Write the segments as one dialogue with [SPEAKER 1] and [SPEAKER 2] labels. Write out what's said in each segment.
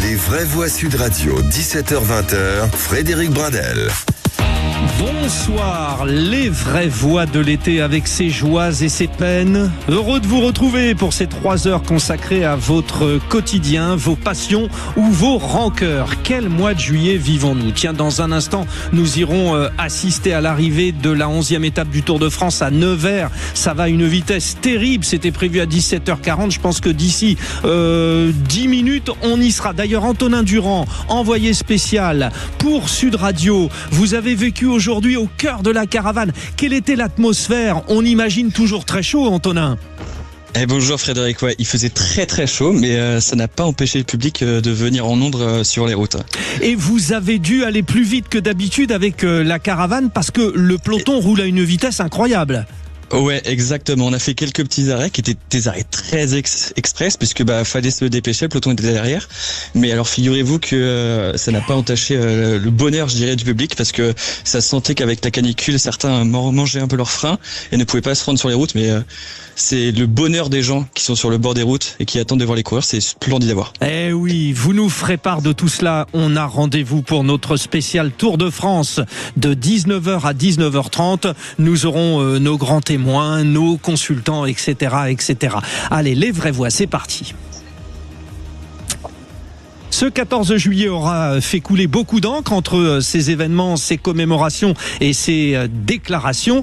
[SPEAKER 1] Les vraies voix Sud Radio, 17h-20h, Frédéric Brindel.
[SPEAKER 2] Bonsoir, les vraies voix de l'été avec ses joies et ses peines. Heureux de vous retrouver pour ces 3 heures consacrées à votre quotidien, vos passions ou vos rancœurs. Quel mois de juillet vivons-nous? Tiens, dans un instant, nous irons assister à l'arrivée de la 11e étape du Tour de France à Nevers. Ça va à une vitesse terrible, c'était prévu à 17h40. Je pense que d'ici 10 minutes, on y sera. D'ailleurs, Antonin Durand, envoyé spécial pour Sud Radio. Vous avez vécu aujourd'hui au cœur de la caravane. Quelle était l'atmosphère? On imagine toujours très chaud, Antonin.
[SPEAKER 3] Bonjour Frédéric, il faisait très très chaud, mais ça n'a pas empêché le public de venir en nombre sur les routes.
[SPEAKER 2] Et vous avez dû aller plus vite que d'habitude avec la caravane parce que le peloton roule à une vitesse incroyable.
[SPEAKER 3] Ouais, exactement. On a fait quelques petits arrêts qui étaient des arrêts très express puisque fallait se dépêcher, le peloton était derrière. Mais alors figurez-vous que ça n'a pas entaché le bonheur, je dirais, du public parce que ça se sentait qu'avec la canicule, certains mangeaient un peu leurs freins et ne pouvaient pas se rendre sur les routes. Mais c'est le bonheur des gens qui sont sur le bord des routes et qui attendent de voir les coureurs. C'est splendide à voir.
[SPEAKER 2] Eh oui, vous nous ferez part de tout cela. On a rendez-vous pour notre spécial Tour de France de 19h à 19h30. Nous aurons nos grands témoins, nos consultants, etc., etc. Allez, les vraies voix, c'est parti. Ce 14 juillet aura fait couler beaucoup d'encre entre ces événements, ces commémorations et ces déclarations,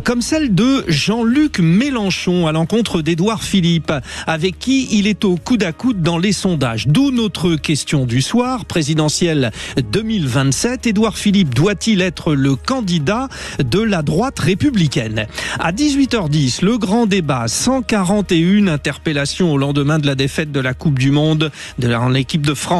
[SPEAKER 2] comme celle de Jean-Luc Mélenchon à l'encontre d'Édouard Philippe, avec qui il est au coude à coude dans les sondages. D'où notre question du soir, présidentielle 2027. Édouard Philippe doit-il être le candidat de la droite républicaine? À 18h10, le grand débat, 141 interpellations au lendemain de la défaite de la Coupe du Monde de l'équipe de France.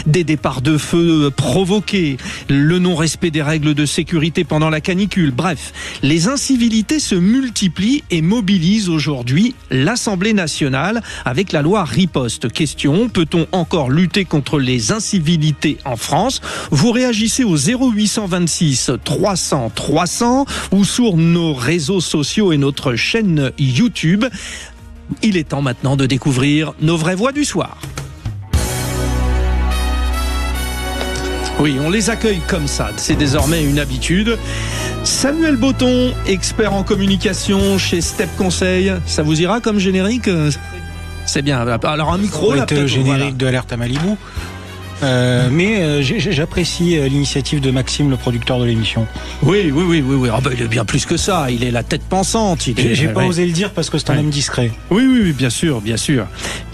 [SPEAKER 2] Des départs de feu provoqués, le non-respect des règles de sécurité pendant la canicule. Bref, les incivilités se multiplient et mobilisent aujourd'hui l'Assemblée nationale avec la loi Riposte. Question, peut-on encore lutter contre les incivilités en France? Vous réagissez au 0826 300 300 ou sur nos réseaux sociaux et notre chaîne YouTube. Il est temps maintenant de découvrir nos vraies voix du soir. Oui, on les accueille comme ça, c'est désormais une habitude. Samuel Botton, expert en communication chez Step Conseil. Ça vous ira comme générique? C'est bien. Alors un micro, là,
[SPEAKER 4] peut-être le générique de Alerte à Malibu. Mais j'apprécie l'initiative de Maxime, le producteur de l'émission.
[SPEAKER 2] Oui. Ah il est bien plus que ça. Il est la tête pensante.
[SPEAKER 4] J'ai pas osé le dire parce que c'est un homme discret.
[SPEAKER 2] Oui, bien sûr.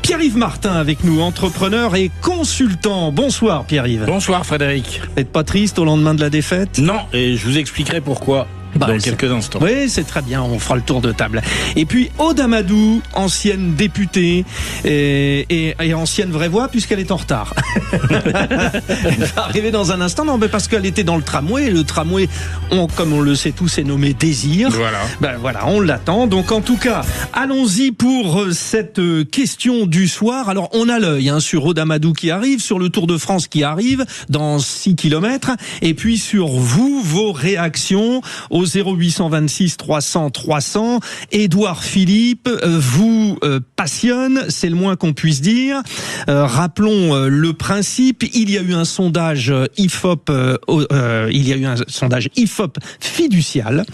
[SPEAKER 2] Pierre-Yves Martin avec nous, entrepreneur et consultant. Bonsoir Pierre-Yves.
[SPEAKER 5] Bonsoir Frédéric.
[SPEAKER 2] Vous n'êtes pas triste au lendemain de la défaite?
[SPEAKER 5] Non, et je vous expliquerai pourquoi. Dans quelques instants.
[SPEAKER 2] Oui, c'est très bien, on fera le tour de table. Et puis Aude Amadou, ancienne députée et ancienne vraie voix puisqu'elle est en retard. Elle va arriver dans un instant, non, mais parce qu'elle était dans le tramway. Le tramway, comme on le sait tous, est nommé Désir. Voilà, on l'attend. Donc en tout cas, allons-y pour cette question du soir. Alors on a l'œil sur Aude Amadou qui arrive, sur le Tour de France qui arrive dans 6 km, et puis sur vous, vos réactions au 0826 300 300. Édouard Philippe vous passionne, c'est le moins qu'on puisse dire. Rappelons le principe. Il y a eu un sondage IFOP, fiducial,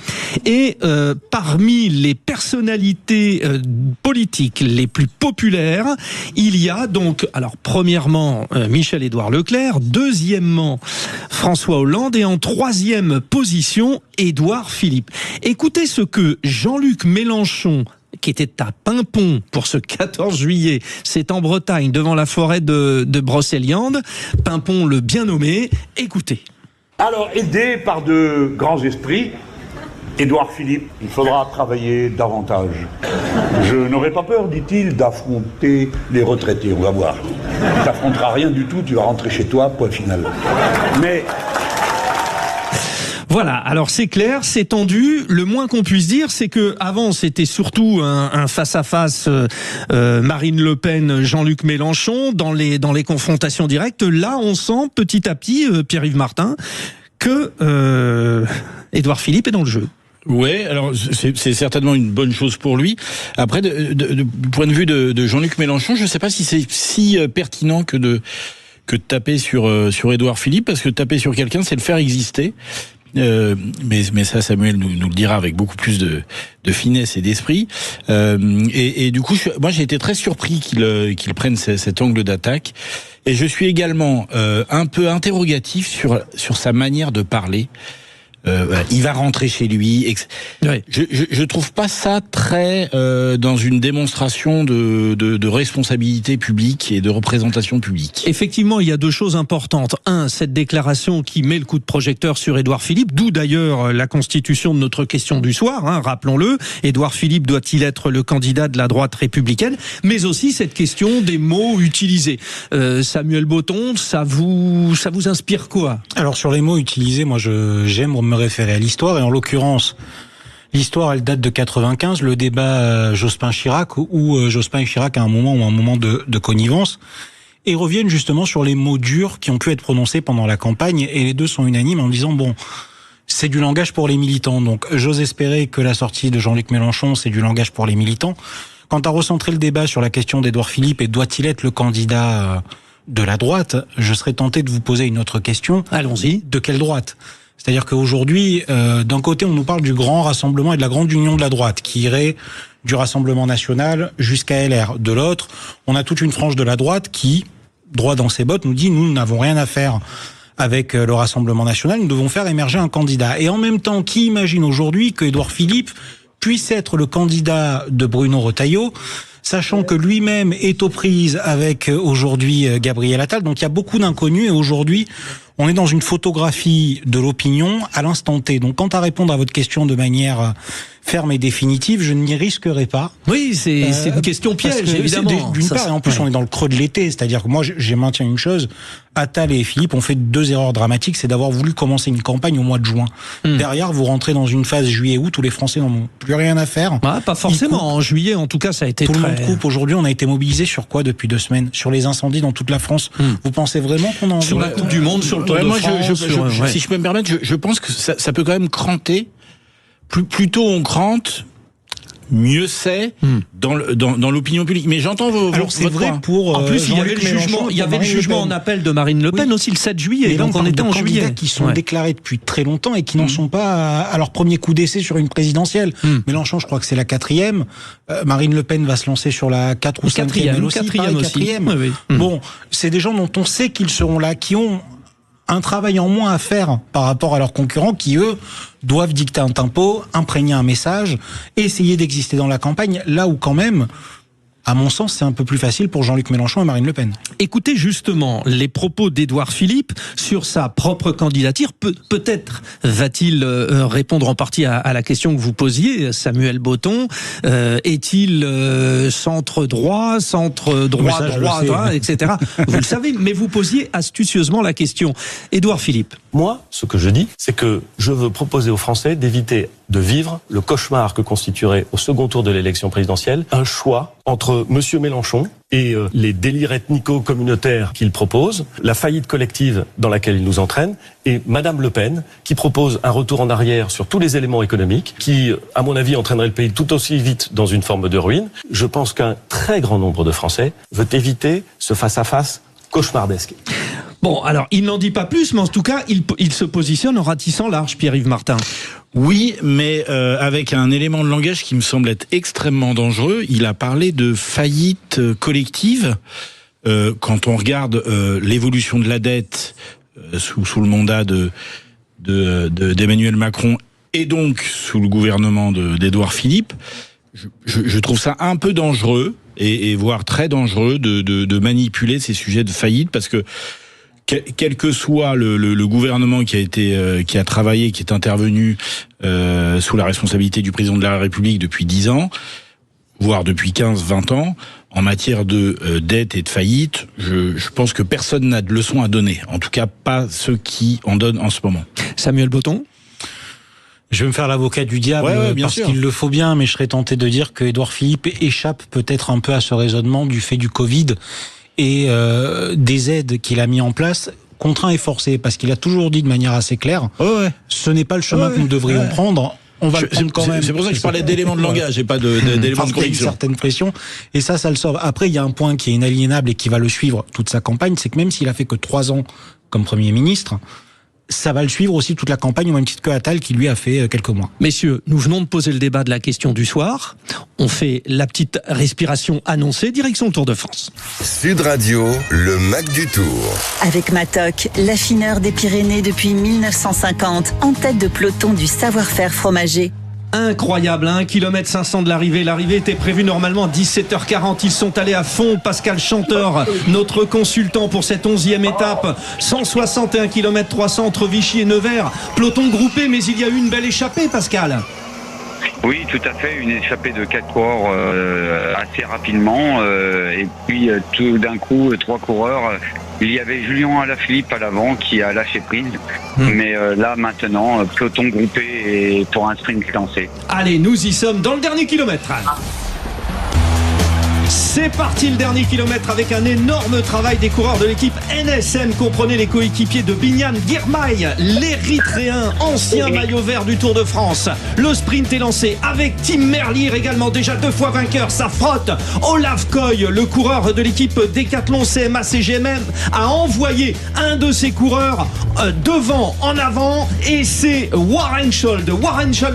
[SPEAKER 2] et parmi les personnalités politiques les plus populaires, il y a donc, alors premièrement Michel-Édouard Leclerc, deuxièmement François Hollande et en troisième position Édouard Philippe. Écoutez ce que Jean-Luc Mélenchon, qui était à Paimpont pour ce 14 juillet, c'est en Bretagne, devant la forêt de Brocéliande, Paimpont le bien nommé, écoutez.
[SPEAKER 6] Alors, aidé par de grands esprits, Édouard Philippe, il faudra travailler davantage. Je n'aurai pas peur, dit-il, d'affronter les retraités, on va voir. Tu n'affronteras rien du tout, tu vas rentrer chez toi, point final. Mais...
[SPEAKER 2] Voilà, alors c'est clair, c'est tendu. Le moins qu'on puisse dire, c'est que avant c'était surtout un face-à-face Marine Le Pen, Jean-Luc Mélenchon dans les confrontations directes. Là, on sent petit à petit, Pierre-Yves Martin, que Édouard Philippe est dans le jeu.
[SPEAKER 5] Ouais, alors c'est certainement une bonne chose pour lui. Après, du point de vue de Jean-Luc Mélenchon, je ne sais pas si c'est si pertinent que que de taper sur Édouard Philippe, parce que taper sur quelqu'un, c'est le faire exister. Mais ça, Samuel nous le dira avec beaucoup plus de finesse et d'esprit. Et du coup, moi, j'ai été très surpris qu'il prenne cet angle d'attaque. Et je suis également un peu interrogatif sur sa manière de parler. Il va rentrer chez lui.
[SPEAKER 2] Ouais.
[SPEAKER 5] Je trouve pas ça très dans une démonstration de responsabilité publique et de représentation publique.
[SPEAKER 2] Effectivement, il y a deux choses importantes. Un, cette déclaration qui met le coup de projecteur sur Édouard Philippe, d'où d'ailleurs la constitution de notre question du soir, rappelons-le. Édouard Philippe doit-il être le candidat de la droite républicaine? Mais aussi cette question des mots utilisés. Samuel Botton, ça vous inspire quoi?
[SPEAKER 4] Alors sur les mots utilisés, moi j'aime me référer à l'histoire, et en l'occurrence, l'histoire elle date de 95, le débat Jospin-Chirac, où Jospin et Chirac à un moment de connivence, et reviennent justement sur les mots durs qui ont pu être prononcés pendant la campagne, et les deux sont unanimes en disant bon, c'est du langage pour les militants. Donc j'ose espérer que la sortie de Jean-Luc Mélenchon, c'est du langage pour les militants. Quant à recentrer le débat sur la question d'Édouard Philippe et doit-il être le candidat de la droite, je serais tenté de vous poser une autre question.
[SPEAKER 2] Allons-y.
[SPEAKER 4] De quelle droite ? C'est-à-dire qu'aujourd'hui, d'un côté, on nous parle du grand rassemblement et de la grande union de la droite, qui irait du Rassemblement national jusqu'à LR. De l'autre, on a toute une frange de la droite qui, droit dans ses bottes, nous dit « nous n'avons rien à faire avec le Rassemblement national, nous devons faire émerger un candidat ». Et en même temps, qui imagine aujourd'hui que Édouard Philippe puisse être le candidat de Bruno Retailleau, sachant que lui-même est aux prises avec aujourd'hui Gabriel Attal. Donc il y a beaucoup d'inconnus, et aujourd'hui, on est dans une photographie de l'opinion à l'instant T. Donc quant à répondre à votre question de manière ferme et définitive, je n'y risquerai pas.
[SPEAKER 2] Oui, c'est une question piège, évidemment.
[SPEAKER 4] D'une part, et en plus on est dans le creux de l'été, c'est-à-dire que moi j'ai maintiens une chose, Attal et Philippe ont fait deux erreurs dramatiques, c'est d'avoir voulu commencer une campagne au mois de juin. Derrière, vous rentrez dans une phase juillet-août où les Français n'en ont plus rien à faire.
[SPEAKER 2] Ah, pas forcément, en juillet en tout cas ça a été
[SPEAKER 4] tout le monde coupe. Aujourd'hui, on a été mobilisé sur quoi depuis 2 semaines? Sur les incendies dans toute la France. Vous pensez vraiment qu'on a envie
[SPEAKER 2] sur la Coupe du Monde, sur le Tour de France,
[SPEAKER 5] si je peux me permettre, je pense que ça peut quand même cranter. Plus tôt on crante, mieux c'est dans l'opinion publique. Mais j'entends
[SPEAKER 4] Alors c'est vrai
[SPEAKER 5] point.
[SPEAKER 4] Pour
[SPEAKER 2] en plus il y avait le jugement en appel de Marine Le Pen aussi le 7 juillet.
[SPEAKER 4] Et
[SPEAKER 2] donc on était en juillet.
[SPEAKER 4] Qui sont déclarés depuis très longtemps et qui n'en sont pas à leur premier coup d'essai sur une présidentielle. Mélenchon, je crois que c'est la 4e. Marine Le Pen va se lancer sur la 4 ou 5e aussi. 4e.
[SPEAKER 2] Oui.
[SPEAKER 4] Bon, c'est des gens dont on sait qu'ils seront là, qui ont un travail en moins à faire par rapport à leurs concurrents qui, eux, doivent dicter un tempo, imprégner un message, essayer d'exister dans la campagne, là où quand même, à mon sens, c'est un peu plus facile pour Jean-Luc Mélenchon et Marine Le Pen.
[SPEAKER 2] Écoutez justement les propos d'Édouard Philippe sur sa propre candidature. Peut-être va-t-il répondre en partie à la question que vous posiez, Samuel Botton. Est-il centre-droit, droit, etc. Vous le savez, mais vous posiez astucieusement la question. Édouard Philippe.
[SPEAKER 7] Moi, ce que je dis, c'est que je veux proposer aux Français d'éviter de vivre le cauchemar que constituerait au second tour de l'élection présidentielle un choix entre Monsieur Mélenchon et les délires ethnico-communautaires qu'il propose, la faillite collective dans laquelle il nous entraîne, et Madame Le Pen qui propose un retour en arrière sur tous les éléments économiques qui, à mon avis, entraînerait le pays tout aussi vite dans une forme de ruine. Je pense qu'un très grand nombre de Français veut éviter ce face-à-face cauchemardesque.
[SPEAKER 2] Bon, alors, il n'en dit pas plus, mais en tout cas, il se positionne en ratissant large, Pierre-Yves Martin.
[SPEAKER 5] Oui, mais avec un élément de langage qui me semble être extrêmement dangereux. Il a parlé de faillite collective. Quand on regarde l'évolution de la dette sous le mandat d'Emmanuel Macron et donc sous le gouvernement d'Édouard Philippe, je trouve ça un peu dangereux et voire très dangereux de manipuler ces sujets de faillite, parce que quel que soit le gouvernement qui a travaillé, qui est intervenu sous la responsabilité du président de la République depuis 10 ans, voire depuis 15-20 ans, en matière de dette et de faillite, je pense que personne n'a de leçons à donner. En tout cas, pas ceux qui en donnent en ce moment.
[SPEAKER 2] Samuel Botton ?
[SPEAKER 4] Je vais me faire l'avocat du diable, parce qu'il le faut bien, mais je serais tenté de dire que Édouard Philippe échappe peut-être un peu à ce raisonnement du fait du Covid et des aides qu'il a mis en place, contraint et forcé, parce qu'il a toujours dit de manière assez claire, ce n'est pas le chemin que nous devrions prendre. on va le prendre quand même.
[SPEAKER 5] C'est pour ça que je parlais d'éléments de langage et pas d'éléments de
[SPEAKER 4] Une
[SPEAKER 5] conviction.
[SPEAKER 4] certaine pression. Et ça le sauve. Après, il y a un point qui est inaliénable et qui va le suivre toute sa campagne, c'est que même s'il a fait que 3 ans comme Premier ministre, ça va le suivre aussi toute la campagne, au même titre que Attal, qui lui a fait quelques mois.
[SPEAKER 2] Messieurs, nous venons de poser le débat de la question du soir. On fait la petite respiration annoncée, direction le Tour de France.
[SPEAKER 1] Sud Radio, le Mac du Tour.
[SPEAKER 8] Avec Matok, l'affineur des Pyrénées depuis 1950, en tête de peloton du savoir-faire fromager.
[SPEAKER 2] Incroyable, à 1 km 500 de l'arrivée. L'arrivée était prévue normalement à 17h40. Ils sont allés à fond. Pascal Chanteur, notre consultant pour cette 11e étape. 161 km 300 entre Vichy et Nevers. Peloton groupé, mais il y a eu une belle échappée, Pascal.
[SPEAKER 9] Oui, tout à fait, une échappée de 4 coureurs assez rapidement et puis tout d'un coup 3 coureurs. Il y avait Julien Alaphilippe à l'avant qui a lâché prise, mais là maintenant peloton groupé et pour un sprint lancé.
[SPEAKER 2] Allez, nous y sommes dans le dernier kilomètre. C'est parti, le dernier kilomètre avec un énorme travail des coureurs de l'équipe NSM. Comprenez les coéquipiers de Binyan Girmay, l'Érythréen, ancien maillot vert du Tour de France. Le sprint est lancé avec Tim Merlier également, déjà 2 fois vainqueur. Ça frotte. Olaf Koy, le coureur de l'équipe Decathlon CMA CGM, a envoyé un de ses coureurs devant, en avant, et c'est Warren Scholde,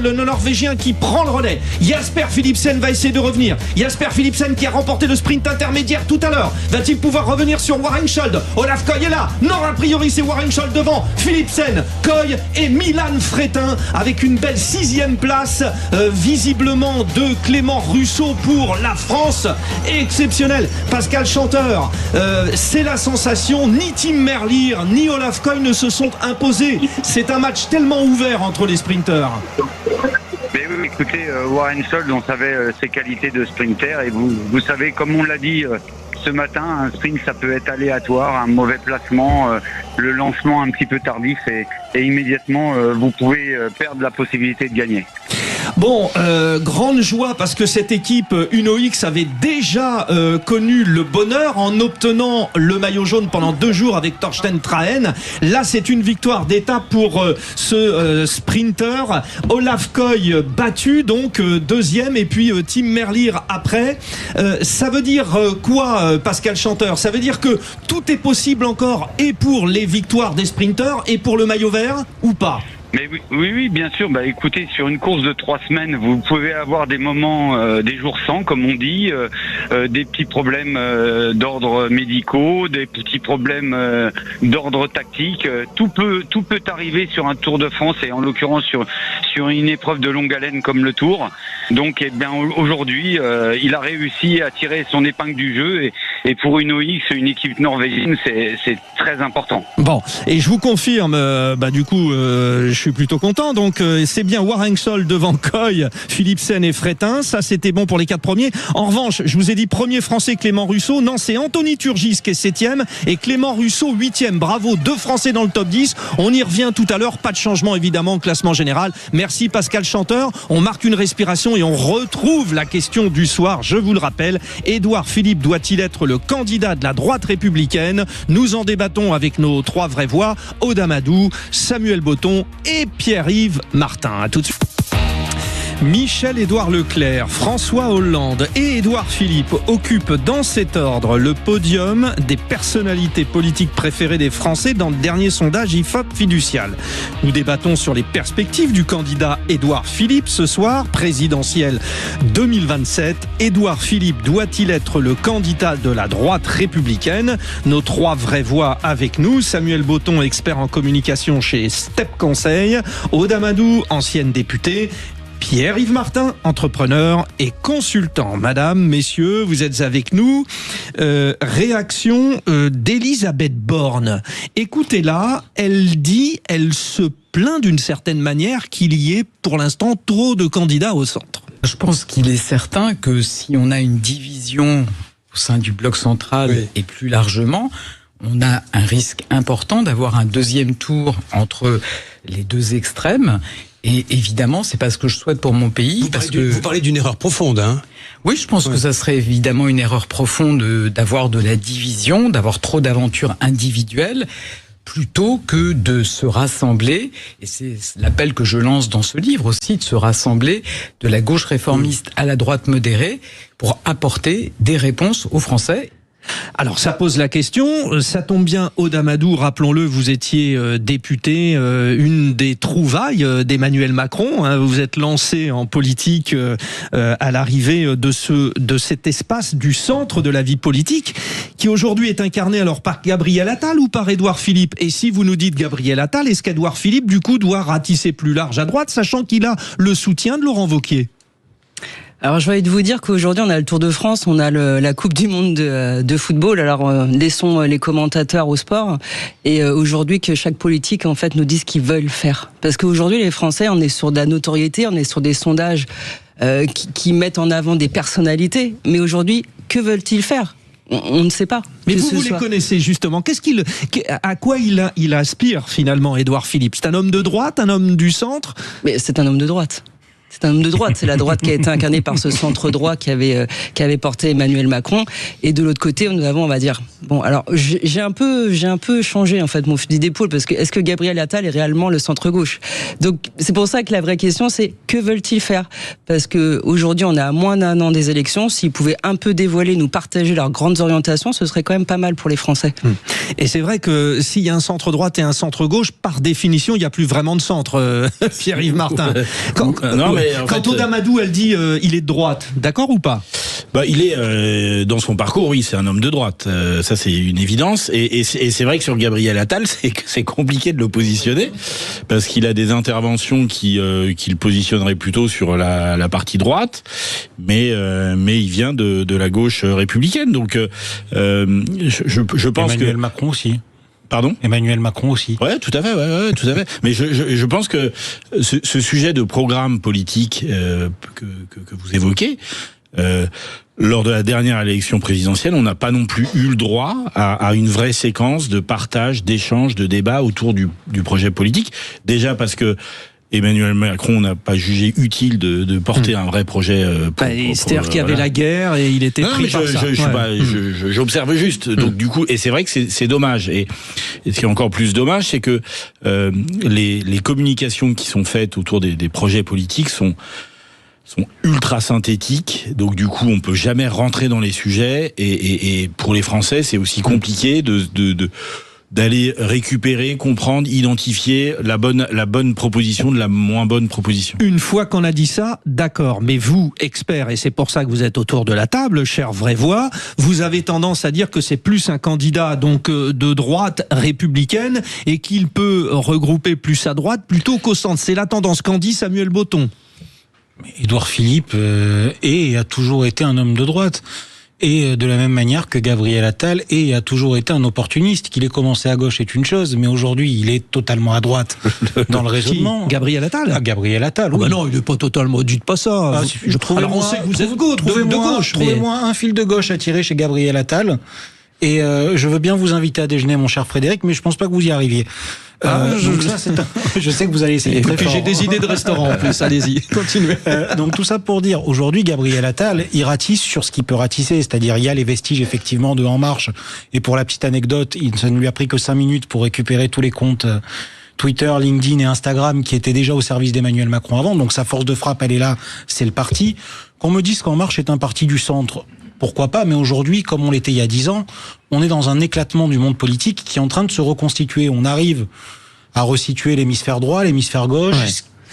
[SPEAKER 2] le Norvégien, qui prend le relais. Jasper Philipsen va essayer de revenir. Jasper Philipsen qui a remporté le sprint intermédiaire tout à l'heure. Va-t-il pouvoir revenir sur Warren Scholde? Olaf Koy est là. Non, a priori c'est Warren Scholde devant. Philipsen, Koy et Milan Fretin avec une belle 6e place visiblement de Clément Russo pour la France. Exceptionnel. Pascal Chanteur, c'est la sensation. Ni Tim Merlier ni Olaf Koy ne se sont imposés. C'est un match tellement ouvert entre les sprinteurs.
[SPEAKER 9] Mais oui, écoutez, Warren Scholde, on savait ses qualités de sprinter et vous savez, comme on l'a dit ce matin, un sprint ça peut être aléatoire, un mauvais placement, le lancement un petit peu tardif et immédiatement vous pouvez perdre la possibilité de gagner.
[SPEAKER 2] Bon, grande joie parce que cette équipe Uno-X avait déjà connu le bonheur en obtenant le maillot jaune pendant 2 jours avec Thorsten Trahen. Là, c'est une victoire d'étape pour ce sprinter. Olaf Koy battu, donc 2e, et puis Tim Merlier après. Ça veut dire quoi, Pascal Chanteur? Ça veut dire que tout est possible encore, et pour les victoires des sprinters et pour le maillot vert, ou pas?
[SPEAKER 9] Mais oui, bien sûr. Bah, écoutez, sur une course de 3 semaines, vous pouvez avoir des moments, des jours sans, comme on dit, des petits problèmes d'ordre médicaux, des petits problèmes d'ordre tactique. Tout peut arriver sur un Tour de France et en l'occurrence sur une épreuve de longue haleine comme le Tour. Donc, eh bien, aujourd'hui, il a réussi à tirer son épingle du jeu et pour Uno-X, une équipe norvégienne, c'est très important.
[SPEAKER 2] Bon, et je vous confirme, du coup, je suis plutôt content. Donc, c'est bien Warren Scholde devant Koy, Philipsen et Fretin. Ça, c'était bon pour les 4 premiers. En revanche, je vous ai dit premier français Clément Russo. Non, c'est Anthony Turgis qui est 7e et Clément Russo 8e. Bravo, 2 Français dans le top 10. On y revient tout à l'heure. Pas de changement, évidemment, au classement général. Merci Pascal Chanteur. On marque une respiration et on retrouve la question du soir. Je vous le rappelle, Édouard Philippe doit-il être le candidat de la droite républicaine? Nous en débattons avec nos 3 vraies voix, Aude Amadou, Samuel Botton et Pierre-Yves Martin. À tout de suite. Michel-Édouard Leclerc, François Hollande et Édouard Philippe occupent dans cet ordre le podium des personnalités politiques préférées des Français dans le dernier sondage IFOP Fiducial. Nous débattons sur les perspectives du candidat Édouard Philippe ce soir, présidentielle 2027. Édouard Philippe doit-il être le candidat de la droite républicaine? Nos 3 vraies voix avec nous. Samuel Botton, expert en communication chez Step Conseil. Aude Amadou, ancienne députée. Pierre-Yves Martin, entrepreneur et consultant. Madame, messieurs, vous êtes avec nous. Réaction d'Elisabeth Borne. Écoutez-la, elle se plaint d'une certaine manière qu'il y ait pour l'instant trop de candidats au centre.
[SPEAKER 10] Je pense qu'il est certain que si on a une division au sein du bloc central et plus largement, on a un risque important d'avoir un 2e tour entre les 2 extrêmes. Et évidemment, c'est pas ce que je souhaite pour mon pays.
[SPEAKER 11] Vous parlez d'une erreur profonde, hein?
[SPEAKER 10] Oui, je pense que ça serait évidemment une erreur profonde d'avoir de la division, d'avoir trop d'aventures individuelles, plutôt que de se rassembler, et c'est l'appel que je lance dans ce livre aussi, de se rassembler de la gauche réformiste à la droite modérée pour apporter des réponses aux Français.
[SPEAKER 2] Alors ça pose la question, ça tombe bien, Aude Amadou, rappelons-le, vous étiez député, une des trouvailles d'Emmanuel Macron, hein, vous êtes lancé en politique à l'arrivée de cet espace du centre de la vie politique, qui aujourd'hui est incarné alors par Gabriel Attal ou par Édouard Philippe. Et si vous nous dites Gabriel Attal, est-ce qu'Édouard Philippe du coup doit ratisser plus large à droite, sachant qu'il a le soutien de Laurent Wauquiez ?
[SPEAKER 12] Alors je vais vous dire qu'aujourd'hui on a le Tour de France, on a la Coupe du Monde de football. Alors laissons les commentateurs au sport et aujourd'hui que chaque politique en fait nous dise ce qu'ils veulent faire. Parce qu'aujourd'hui les Français, on est sur de la notoriété, on est sur des sondages qui mettent en avant des personnalités. Mais aujourd'hui, que veulent-ils faire ? On ne sait pas.
[SPEAKER 2] Mais vous les connaissez justement. À quoi il aspire finalement, Édouard Philippe ? C'est un homme de droite, un homme du centre ?
[SPEAKER 12] Mais c'est un homme de droite. C'est un homme de droite, c'est la droite qui a été incarnée par ce centre droit qui avait porté Emmanuel Macron. Et de l'autre côté, nous avons, on va dire, bon, alors j'ai un peu changé en fait mon fusil d'épaule parce que est-ce que Gabriel Attal est réellement le centre gauche ? Donc c'est pour ça que la vraie question c'est que veulent-ils faire ? Parce que aujourd'hui on est à moins d'un an des élections. S'ils pouvaient un peu dévoiler, nous partager leurs grandes orientations, ce serait quand même pas mal pour les Français.
[SPEAKER 2] Et c'est vrai que s'il y a un centre droite et un centre gauche, par définition, il n'y a plus vraiment de centre, Pierre-Yves Martin. Quand Aude Amadou, elle dit il est de droite, d'accord ou pas ?
[SPEAKER 5] Il est dans son parcours, oui, c'est un homme de droite. Ça, c'est une évidence. Et c'est vrai que sur Gabriel Attal, c'est compliqué de le positionner parce qu'il a des interventions qui le positionneraient plutôt sur la partie droite, mais il vient de la gauche républicaine. Donc, je pense
[SPEAKER 4] Emmanuel Macron aussi.
[SPEAKER 5] Pardon ?
[SPEAKER 4] Emmanuel Macron aussi.
[SPEAKER 5] Ouais, tout à fait, ouais, tout à fait. Mais je pense que ce sujet de programme politique que vous évoquez, lors de la dernière élection présidentielle, on n'a pas non plus eu le droit à une vraie séquence de partage, d'échange, de débat autour du projet politique. Déjà parce que Emmanuel Macron n'a pas jugé utile de porter un vrai projet.
[SPEAKER 2] C'est-à-dire qu'il y avait la guerre et il était pris par ça.
[SPEAKER 5] J'observe juste. Donc du coup, et c'est vrai que c'est dommage. Et ce qui est encore plus dommage, c'est que les communications qui sont faites autour des projets politiques sont ultra synthétiques, donc du coup on peut jamais rentrer dans les sujets et pour les Français c'est aussi compliqué d'aller récupérer, comprendre, identifier la bonne proposition de la moins bonne proposition.
[SPEAKER 2] Une fois qu'on a dit ça, d'accord, mais vous, experts, et c'est pour ça que vous êtes autour de la table, cher Vrais-Voix, vous avez tendance à dire que c'est plus un candidat donc de droite républicaine et qu'il peut regrouper plus à droite plutôt qu'au centre. C'est la tendance qu'en dit Samuel Botton.
[SPEAKER 4] Édouard Philippe a toujours été un homme de droite. Et de la même manière que Gabriel Attal a toujours été un opportuniste. Qu'il ait commencé à gauche est une chose, mais aujourd'hui il est totalement à droite dans le raisonnement.
[SPEAKER 2] Gabriel Attal ?
[SPEAKER 4] Gabriel Attal, oui.
[SPEAKER 2] Non, il n'est pas totalement, dites pas ça. Alors on sait que vous êtes de gauche.
[SPEAKER 4] Trouvez-moi un fil de gauche à tirer chez Gabriel Attal. Et je veux bien vous inviter à déjeuner, mon cher Frédéric, mais je pense pas que vous y arriviez. Je sais que vous allez essayer très fort.
[SPEAKER 2] J'ai des idées de restaurant en plus, allez-y, continuez.
[SPEAKER 4] Donc tout ça pour dire, aujourd'hui, Gabriel Attal, il ratisse sur ce qu'il peut ratisser, c'est-à-dire il y a les vestiges effectivement de En Marche, et pour la petite anecdote, ça ne lui a pris que 5 minutes pour récupérer tous les comptes Twitter, LinkedIn et Instagram qui étaient déjà au service d'Emmanuel Macron avant, donc sa force de frappe, elle est là, c'est le parti. Qu'on me dise qu'En Marche est un parti du centre, pourquoi pas, mais aujourd'hui, comme on l'était il y a 10 ans, on est dans un éclatement du monde politique qui est en train de se reconstituer. On arrive à resituer l'hémisphère droit, l'hémisphère gauche,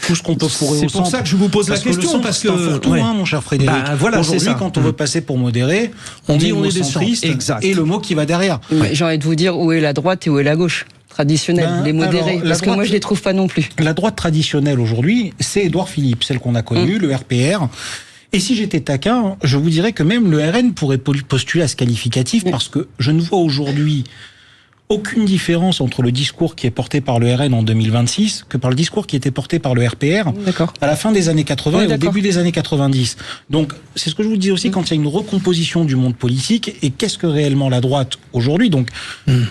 [SPEAKER 4] tout ce qu'on peut fourrer au centre.
[SPEAKER 2] C'est pour ça que je vous pose la question, parce que...
[SPEAKER 4] C'est un fourre-tout, mon cher Frédéric. Aujourd'hui, quand on veut passer pour modéré, on dit on est des centristes, et le mot qui va derrière.
[SPEAKER 12] J'ai envie de vous dire où est la droite et où est la gauche traditionnelle, les modérés, parce que moi je les trouve pas non plus.
[SPEAKER 4] La droite traditionnelle aujourd'hui, c'est Édouard Philippe, celle qu'on a connue, le RPR. Et si j'étais taquin, je vous dirais que même le RN pourrait postuler à ce qualificatif, parce que je ne vois aujourd'hui aucune différence entre le discours qui est porté par le RN en 2026 que par le discours qui était porté par le RPR à la fin des années 80 et au début des années 90. Donc, c'est ce que je vous dis aussi quand il y a une recomposition du monde politique et qu'est-ce que réellement la droite aujourd'hui. Donc,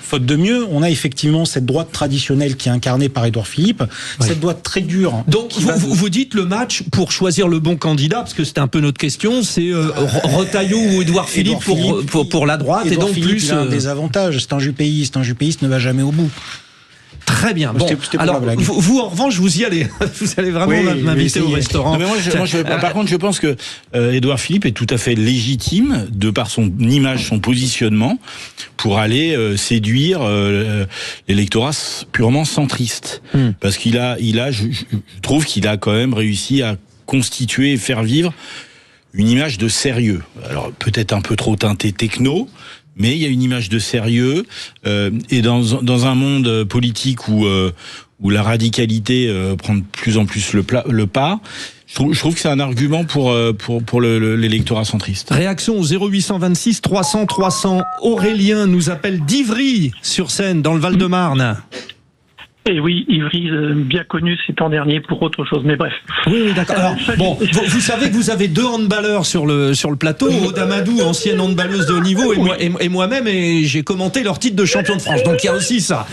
[SPEAKER 4] faute de mieux, on a effectivement cette droite traditionnelle qui est incarnée par Édouard Philippe, cette droite très dure.
[SPEAKER 2] Donc, vous dites le match pour choisir le bon candidat, parce que c'était un peu notre question, c'est Retailleau ou Édouard Philippe pour la droite.
[SPEAKER 4] Édouard
[SPEAKER 2] et donc
[SPEAKER 4] Philippe,
[SPEAKER 2] plus
[SPEAKER 4] il a un désavantage, c'est un jupéiste ne va jamais au bout.
[SPEAKER 2] Très bien. Bon,
[SPEAKER 4] c'était pour
[SPEAKER 2] alors
[SPEAKER 4] la blague.
[SPEAKER 2] vous en revanche, vous y allez. Vous allez vraiment m'inviter au restaurant.
[SPEAKER 5] Non, mais moi, par contre, je pense que Édouard Philippe est tout à fait légitime, de par son image, son positionnement, pour aller séduire l'électorat purement centriste. Parce qu'il a, je trouve qu'il a quand même réussi à constituer et faire vivre une image de sérieux. Alors peut-être un peu trop teintée techno, mais il y a une image de sérieux, et dans un monde politique où la radicalité prend de plus en plus le pas, je trouve que c'est un argument pour l'électorat centriste.
[SPEAKER 2] Réaction au 0826 300 300. Aurélien nous appelle d'Ivry-sur-Seine, dans le Val-de-Marne.
[SPEAKER 13] Et oui, Ivry, bien connu ces temps derniers pour autre chose, mais bref.
[SPEAKER 2] Oui, d'accord. Alors, bon, vous savez que vous avez 2 handballeurs sur le plateau. Aude Amadou, ancienne handballeuse de haut niveau, et moi-même, et j'ai commenté leur titre de champion de France. Donc il y a aussi ça.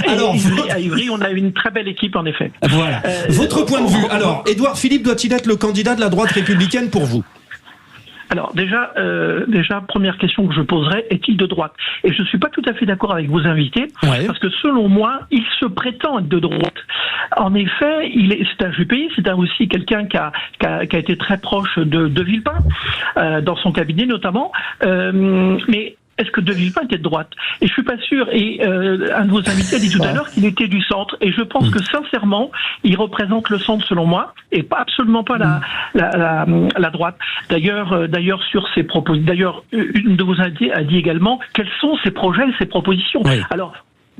[SPEAKER 2] Alors,
[SPEAKER 13] à Ivry, on a une très belle équipe, en effet.
[SPEAKER 2] Voilà. Votre point de vue. Alors, Édouard Philippe doit-il être le candidat de la droite républicaine pour vous ?
[SPEAKER 13] Alors déjà, première question que je poserai, est-il de droite? Et je ne suis pas tout à fait d'accord avec vos invités, parce que selon moi, il se prétend être de droite. En effet, c'est un Juppé, c'est aussi quelqu'un qui a été très proche de Villepin, dans son cabinet notamment, mais est-ce que De Villepin était de droite? Et je suis pas sûr. Et un de vos invités a dit tout à l'heure qu'il était du centre. Et je pense que sincèrement, il représente le centre selon moi, et absolument pas la droite. D'ailleurs sur ses propositions. D'ailleurs, une de vos invités a dit également quels sont ses projets, ses propositions. Oui. Alors,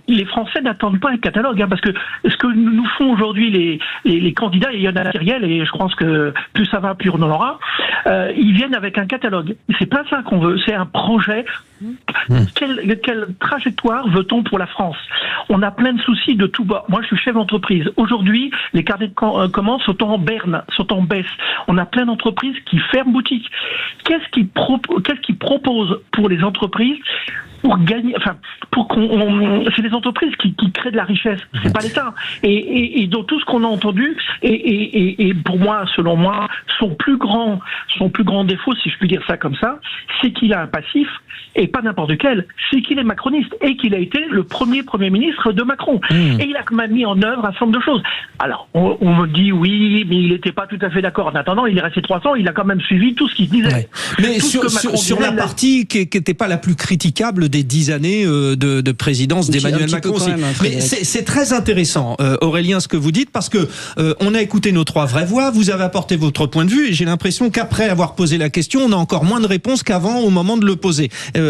[SPEAKER 13] les Français n'attendent pas un catalogue, parce que ce que nous font aujourd'hui les candidats, et il y en a matériel, et je pense que plus ça va, plus on en aura, ils viennent avec un catalogue. C'est pas ça qu'on veut, c'est un projet. Quelle trajectoire veut-on pour la France? On a plein de soucis de tout bas. Moi, je suis chef d'entreprise. Aujourd'hui, les carnets de commandes sont en berne, sont en baisse. On a plein d'entreprises qui ferment boutique. Qu'est-ce qu'ils proposent pour les entreprises pour gagner, c'est les entreprises qui créent de la richesse, c'est pas l'État. Et dans tout ce qu'on a entendu, et pour moi, selon moi, son plus grand défaut, si je puis dire ça comme ça, c'est qu'il a un passif, et pas n'importe lequel, c'est qu'il est macroniste, et qu'il a été le premier ministre de Macron. Et il a quand même mis en œuvre un certain nombre de choses. Alors, on me dit, oui, mais il n'était pas tout à fait d'accord. En attendant, il est resté 3 ans, il a quand même suivi tout ce qu'il disait. Ouais.
[SPEAKER 2] Mais sur la partie qui n'était pas la plus critiquable des 10 années de présidence d'Emmanuel Macron. Mais c'est très intéressant, Aurélien, ce que vous dites, parce que on a écouté nos 3 vraies voix, vous avez apporté votre point de vue, et j'ai l'impression qu'après avoir posé la question, on a encore moins de réponses qu'avant au moment de le poser.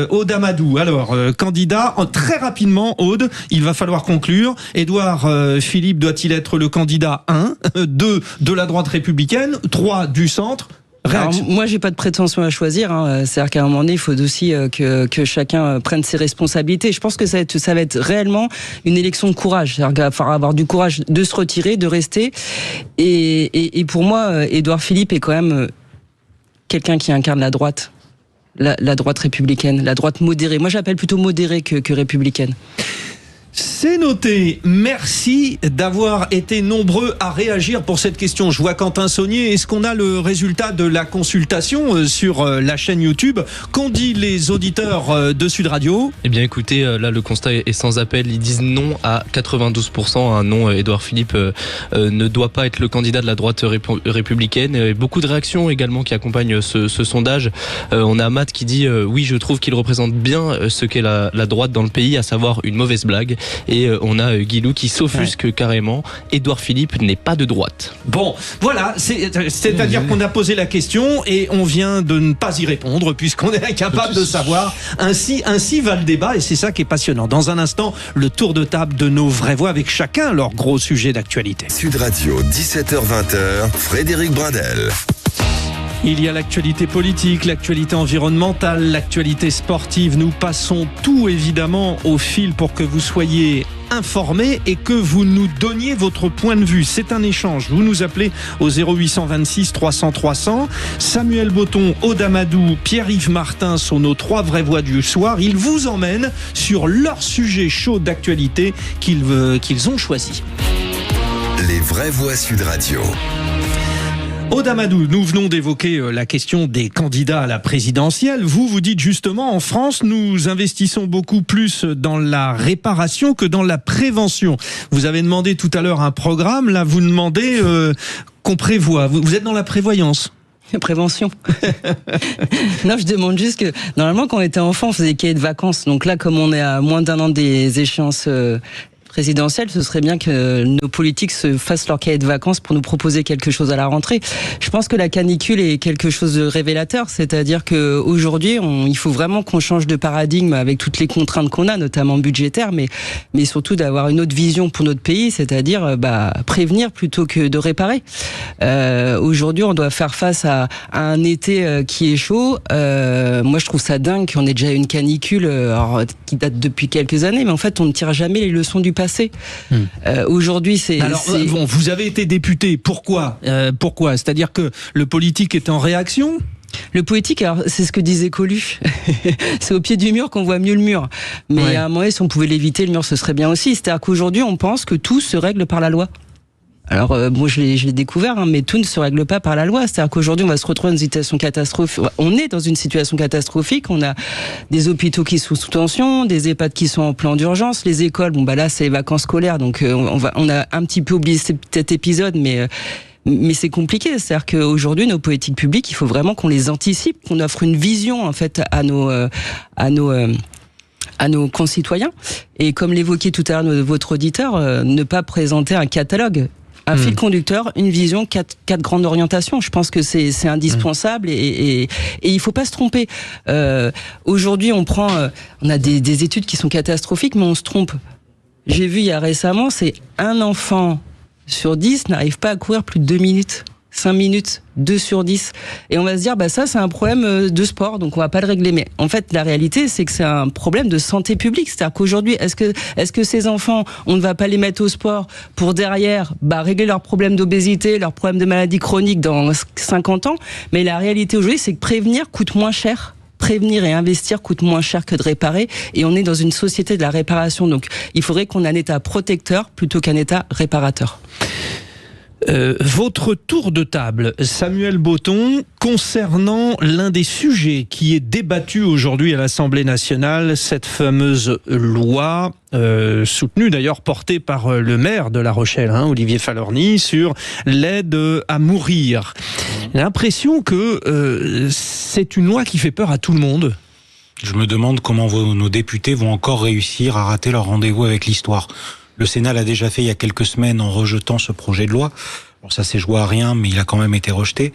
[SPEAKER 2] Aude Amadou, alors, candidat, très rapidement, Aude, il va falloir conclure. Édouard Philippe doit-il être le candidat 1, 2 de la droite républicaine, 3 du centre?
[SPEAKER 12] Alors, moi, j'ai pas de prétention à choisir. C'est-à-dire qu'à un moment donné, il faut aussi que chacun prenne ses responsabilités. Je pense que ça va être réellement une élection de courage. C'est-à-dire qu'il va falloir avoir du courage de se retirer, de rester. Et pour moi, Édouard Philippe est quand même quelqu'un qui incarne la droite. La droite républicaine, la droite modérée. Moi, j'appelle plutôt modérée que républicaine.
[SPEAKER 2] C'est noté. Merci d'avoir été nombreux à réagir pour cette question. Je vois Quentin Saunier. Est-ce qu'on a le résultat de la consultation sur la chaîne YouTube? Qu'ont dit les auditeurs de Sud Radio?
[SPEAKER 14] Eh bien, écoutez, là, le constat est sans appel. Ils disent non à 92%. Non, Édouard Philippe ne doit pas être le candidat de la droite républicaine. Et beaucoup de réactions également qui accompagnent ce sondage. On a Matt qui dit oui, je trouve qu'il représente bien ce qu'est la droite dans le pays, à savoir une mauvaise blague. Et on a Guilou qui s'offusque carrément. Édouard Philippe n'est pas de droite.
[SPEAKER 2] Bon, voilà, c'est-à-dire qu'on a posé la question et on vient de ne pas y répondre puisqu'on est incapable de savoir. Ainsi va le débat et c'est ça qui est passionnant. Dans un instant, le tour de table de nos vraies voix avec chacun leur gros sujet d'actualité.
[SPEAKER 1] Sud Radio, 17h-20h, Frédéric Bradel.
[SPEAKER 2] Il y a l'actualité politique, l'actualité environnementale, l'actualité sportive. Nous passons tout évidemment au fil pour que vous soyez informés et que vous nous donniez votre point de vue. C'est un échange. Vous nous appelez au 0826 300 300. Samuel Botton, Aude Amadou, Pierre-Yves Martin sont nos 3 vraies voix du soir. Ils vous emmènent sur leur sujet chaud d'actualité qu'ils ont choisi.
[SPEAKER 1] Les vraies voix Sud Radio.
[SPEAKER 2] Aude Amadou, nous venons d'évoquer la question des candidats à la présidentielle. Vous dites justement, en France, nous investissons beaucoup plus dans la réparation que dans la prévention. Vous avez demandé tout à l'heure un programme, là vous demandez qu'on prévoit. Vous êtes dans la prévoyance?
[SPEAKER 12] Prévention. Non, je demande juste que, normalement, quand on était enfant, on faisait des cahiers de vacances. Donc là, comme on est à moins d'1 an des échéances présidentielle, ce serait bien que nos politiques se fassent leur cahier de vacances pour nous proposer quelque chose à la rentrée. Je pense que la canicule est quelque chose de révélateur, c'est-à-dire que aujourd'hui, il faut vraiment qu'on change de paradigme avec toutes les contraintes qu'on a, notamment budgétaires, mais surtout d'avoir une autre vision pour notre pays, c'est-à-dire prévenir plutôt que de réparer. Aujourd'hui, on doit faire face à un été qui est chaud. Moi, je trouve ça dingue qu'on ait déjà une canicule qui date depuis quelques années, mais en fait, on ne tire jamais les leçons du passé. Aujourd'hui, c'est...
[SPEAKER 2] Alors, bon, vous avez été député. Pourquoi C'est-à-dire que le politique est en réaction ?
[SPEAKER 12] Le politique, alors, c'est ce que disait Coluche. C'est au pied du mur qu'on voit mieux le mur. Mais à un moment, si on pouvait l'éviter, le mur, ce serait bien aussi. C'est-à-dire qu'aujourd'hui, on pense que tout se règle par la loi. Alors, moi, je l'ai découvert, mais tout ne se règle pas par la loi. C'est-à-dire qu'aujourd'hui, on va se retrouver dans une situation catastrophique. On est dans une situation catastrophique. On a des hôpitaux qui sont sous tension, des EHPAD qui sont en plan d'urgence, les écoles. Bon, là, c'est les vacances scolaires, donc on a un petit peu oublié cet épisode, mais c'est compliqué. C'est-à-dire qu'aujourd'hui, nos politiques publiques, il faut vraiment qu'on les anticipe, qu'on offre une vision, en fait, à nos concitoyens. Et comme l'évoquait tout à l'heure votre auditeur, ne pas présenter un catalogue. Un fil conducteur, une vision, quatre grandes orientations. Je pense que c'est indispensable et il faut pas se tromper. Aujourd'hui, on a des études qui sont catastrophiques, mais on se trompe. J'ai vu il y a récemment, c'est un enfant sur 10 n'arrive pas à courir plus de 2 minutes. 5 minutes, 2 sur 10. Et on va se dire, ça, c'est un problème de sport, donc on va pas le régler. Mais en fait, la réalité, c'est que c'est un problème de santé publique. C'est-à-dire qu'aujourd'hui, est-ce que ces enfants, on ne va pas les mettre au sport pour derrière, régler leurs problèmes d'obésité, leurs problèmes de maladies chroniques dans 50 ans? Mais la réalité aujourd'hui, c'est que prévenir coûte moins cher. Prévenir et investir coûte moins cher que de réparer, et on est dans une société de la réparation. Donc, il faudrait qu'on ait un État protecteur plutôt qu'un État réparateur.
[SPEAKER 2] Votre tour de table, Samuel Botton, concernant l'un des sujets qui est débattu aujourd'hui à l'Assemblée nationale, cette fameuse loi soutenue d'ailleurs, portée par le maire de La Rochelle, Olivier Falorni, sur l'aide à mourir. J'ai l'impression que c'est une loi qui fait peur à tout le monde.
[SPEAKER 4] Je me demande comment nos députés vont encore réussir à rater leur rendez-vous avec l'histoire. Le Sénat l'a déjà fait il y a quelques semaines en rejetant ce projet de loi. Bon, ça s'est joué à rien, mais il a quand même été rejeté.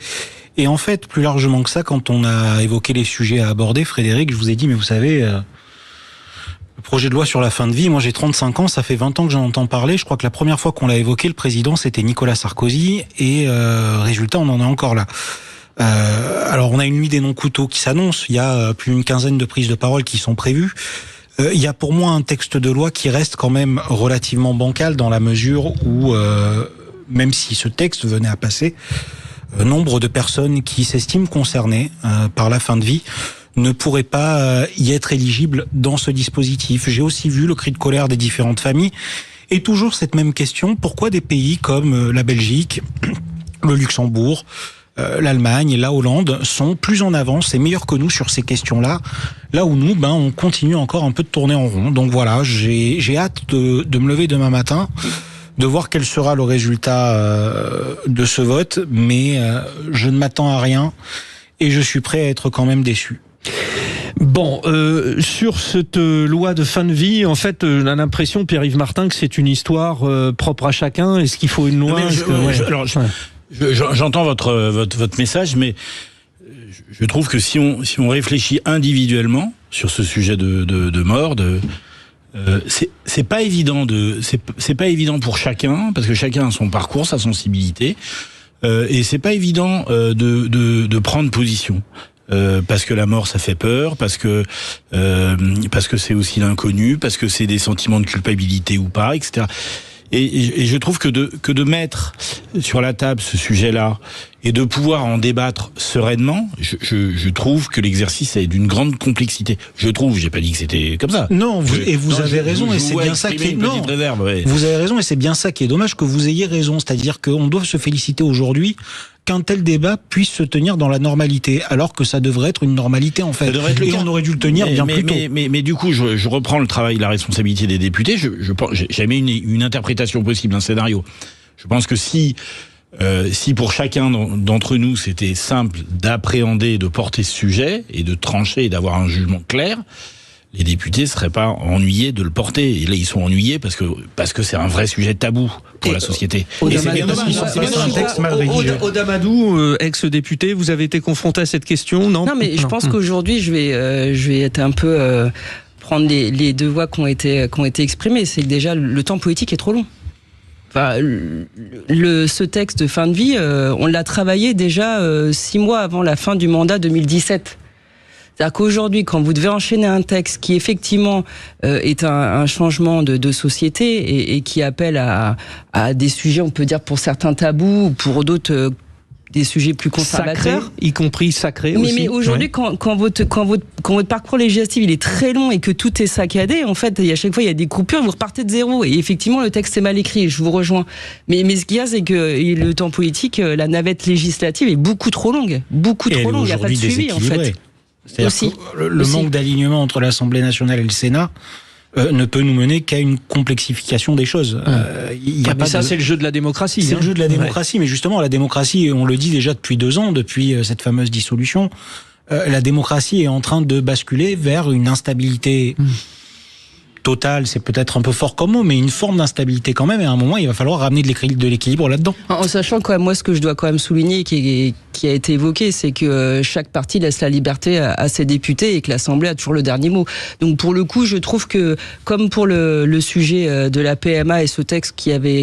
[SPEAKER 4] Et en fait, plus largement que ça, quand on a évoqué les sujets à aborder, Frédéric, je vous ai dit, mais vous savez, le projet de loi sur la fin de vie, moi j'ai 35 ans, ça fait 20 ans que j'en entends parler. Je crois que la première fois qu'on l'a évoqué, le président, c'était Nicolas Sarkozy. Et résultat, on en est encore là. Alors, on a une nuit des non-couteaux qui s'annonce. Il y a plus d'une quinzaine de prises de parole qui sont prévues. Il y a pour moi un texte de loi qui reste quand même relativement bancal dans la mesure où, même si ce texte venait à passer, nombre de personnes qui s'estiment concernées par la fin de vie ne pourraient pas y être éligibles dans ce dispositif. J'ai aussi vu le cri de colère des différentes familles et toujours cette même question, pourquoi des pays comme la Belgique, le Luxembourg, l'Allemagne et la Hollande sont plus en avance et meilleurs que nous sur ces questions-là, là où nous, on continue encore un peu de tourner en rond. Donc voilà, j'ai hâte de me lever demain matin, de voir quel sera le résultat de ce vote, mais je ne m'attends à rien et je suis prêt à être quand même déçu.
[SPEAKER 2] Bon, sur cette loi de fin de vie, en fait, on a l'impression, Pierre-Yves Martin, que c'est une histoire propre à chacun. Est-ce qu'il faut une loi?
[SPEAKER 5] J'entends votre message, mais je trouve que si on réfléchit individuellement sur ce sujet de mort, c'est pas évident c'est pas évident pour chacun, parce que chacun a son parcours, sa sensibilité, et c'est pas évident de prendre position. Parce que la mort, ça fait peur, parce que c'est aussi l'inconnu, parce que c'est des sentiments de culpabilité ou pas, etc. Et je trouve que de mettre sur la table ce sujet-là et de pouvoir en débattre sereinement, je trouve que l'exercice est d'une grande complexité. J'ai pas dit que c'était comme ça.
[SPEAKER 4] Non, vous avez raison, et c'est bien ça qui est... Non, vous avez raison, et c'est bien ça qui est dommage, que vous ayez raison. C'est-à-dire qu'on doit se féliciter aujourd'hui qu'un tel débat puisse se tenir dans la normalité, alors que ça devrait être une normalité en fait.
[SPEAKER 5] Ça devrait être le cas.
[SPEAKER 4] On aurait dû le tenir bien plus tôt.
[SPEAKER 5] Mais du coup, je reprends le travail, la responsabilité des députés. J'ai jamais une interprétation possible d'un scénario. Je pense que si pour chacun d'entre nous, c'était simple d'appréhender, de porter ce sujet et de trancher et d'avoir un jugement clair, les députés seraient pas ennuyés de le porter. Et là, ils sont ennuyés parce que c'est un vrai sujet tabou pour la société.
[SPEAKER 2] Oda Amadou, ex-député, vous avez été confronté à cette question, non?
[SPEAKER 12] Non, mais je pense qu'aujourd'hui, je vais être un peu prendre les deux voix qui ont été exprimées. C'est que déjà, le temps politique est trop long. Enfin, ce texte de fin de vie, on l'a travaillé déjà 6 mois avant la fin du mandat 2017. C'est-à-dire qu'aujourd'hui, quand vous devez enchaîner un texte qui effectivement est un changement de société et qui appelle à des sujets, on peut dire pour certains tabous, pour d'autres des sujets plus conservateurs,
[SPEAKER 2] sacrés, y compris sacrés aussi.
[SPEAKER 12] Mais aujourd'hui, ouais. quand votre parcours législatif il est très long et que tout est saccadé, en fait, à chaque fois il y a des coupures, vous repartez de zéro. Et effectivement, le texte est mal écrit. Je vous rejoins. Mais ce qu'il y a, c'est que le temps politique, la navette législative est beaucoup trop longue, Il n'y a pas de suivi, en fait.
[SPEAKER 4] C'est-à-dire que le manque d'alignement entre l'Assemblée nationale et le Sénat ne peut nous mener qu'à une complexification des choses.
[SPEAKER 2] C'est le jeu de la démocratie.
[SPEAKER 4] C'est le jeu de la démocratie, mais justement, la démocratie, on le dit déjà depuis 2 ans, depuis cette fameuse dissolution, la démocratie est en train de basculer vers une instabilité totale, c'est peut-être un peu fort comme mot, mais une forme d'instabilité quand même, et à un moment, il va falloir ramener de l'équilibre là-dedans.
[SPEAKER 12] En sachant quand même, moi, ce que je dois quand même souligner, qui a été évoqué, c'est que chaque parti laisse la liberté à ses députés et que l'Assemblée a toujours le dernier mot. Donc pour le coup, je trouve que, comme pour le sujet de la PMA et ce texte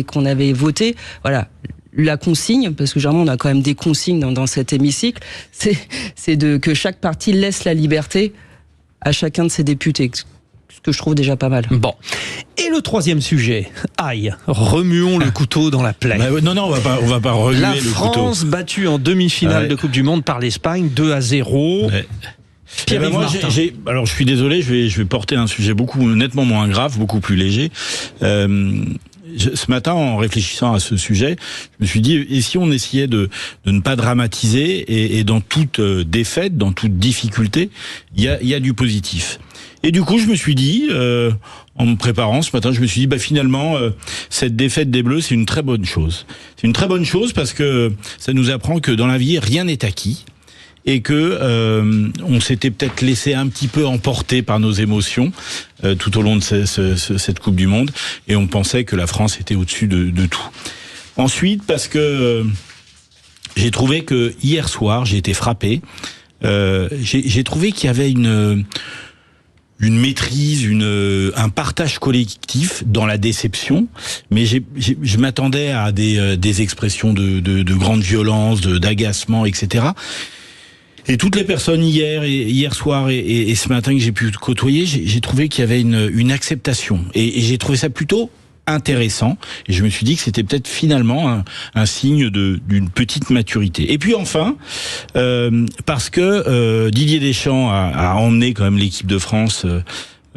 [SPEAKER 12] qu'on avait voté, voilà, la consigne, parce que généralement on a quand même des consignes dans cet hémicycle, c'est que chaque parti laisse la liberté à chacun de ses députés. Ce que je trouve déjà pas mal.
[SPEAKER 2] Bon. Et le 3e sujet, remuons le couteau dans la plaie.
[SPEAKER 5] Non, on va pas remuer le couteau.
[SPEAKER 2] La France battue en demi-finale de Coupe du Monde par l'Espagne, 2-0.
[SPEAKER 5] Ouais. Alors je suis désolé, je vais porter un sujet nettement moins grave, beaucoup plus léger. Ce matin, en réfléchissant à ce sujet, je me suis dit, et si on essayait de ne pas dramatiser et dans toute défaite, dans toute difficulté, il y a du positif. Et du coup, je me suis dit, en me préparant ce matin, je me suis dit, finalement, cette défaite des Bleus, c'est une très bonne chose. C'est une très bonne chose parce que ça nous apprend que dans la vie, rien n'est acquis et que on s'était peut-être laissé un petit peu emporter par nos émotions tout au long de cette Coupe du Monde, et on pensait que la France était au-dessus de tout. Ensuite, parce que j'ai trouvé que hier soir, j'ai été frappé. J'ai trouvé qu'il y avait une maîtrise, un partage collectif dans la déception, mais je m'attendais à des expressions de grande violence, d'agacement, etc. Et toutes les personnes hier soir et ce matin que j'ai pu côtoyer, j'ai trouvé qu'il y avait une acceptation, et j'ai trouvé ça plutôt intéressant, et je me suis dit que c'était peut-être finalement un signe d'une petite maturité. Et puis enfin, parce que Didier Deschamps a emmené quand même l'équipe de France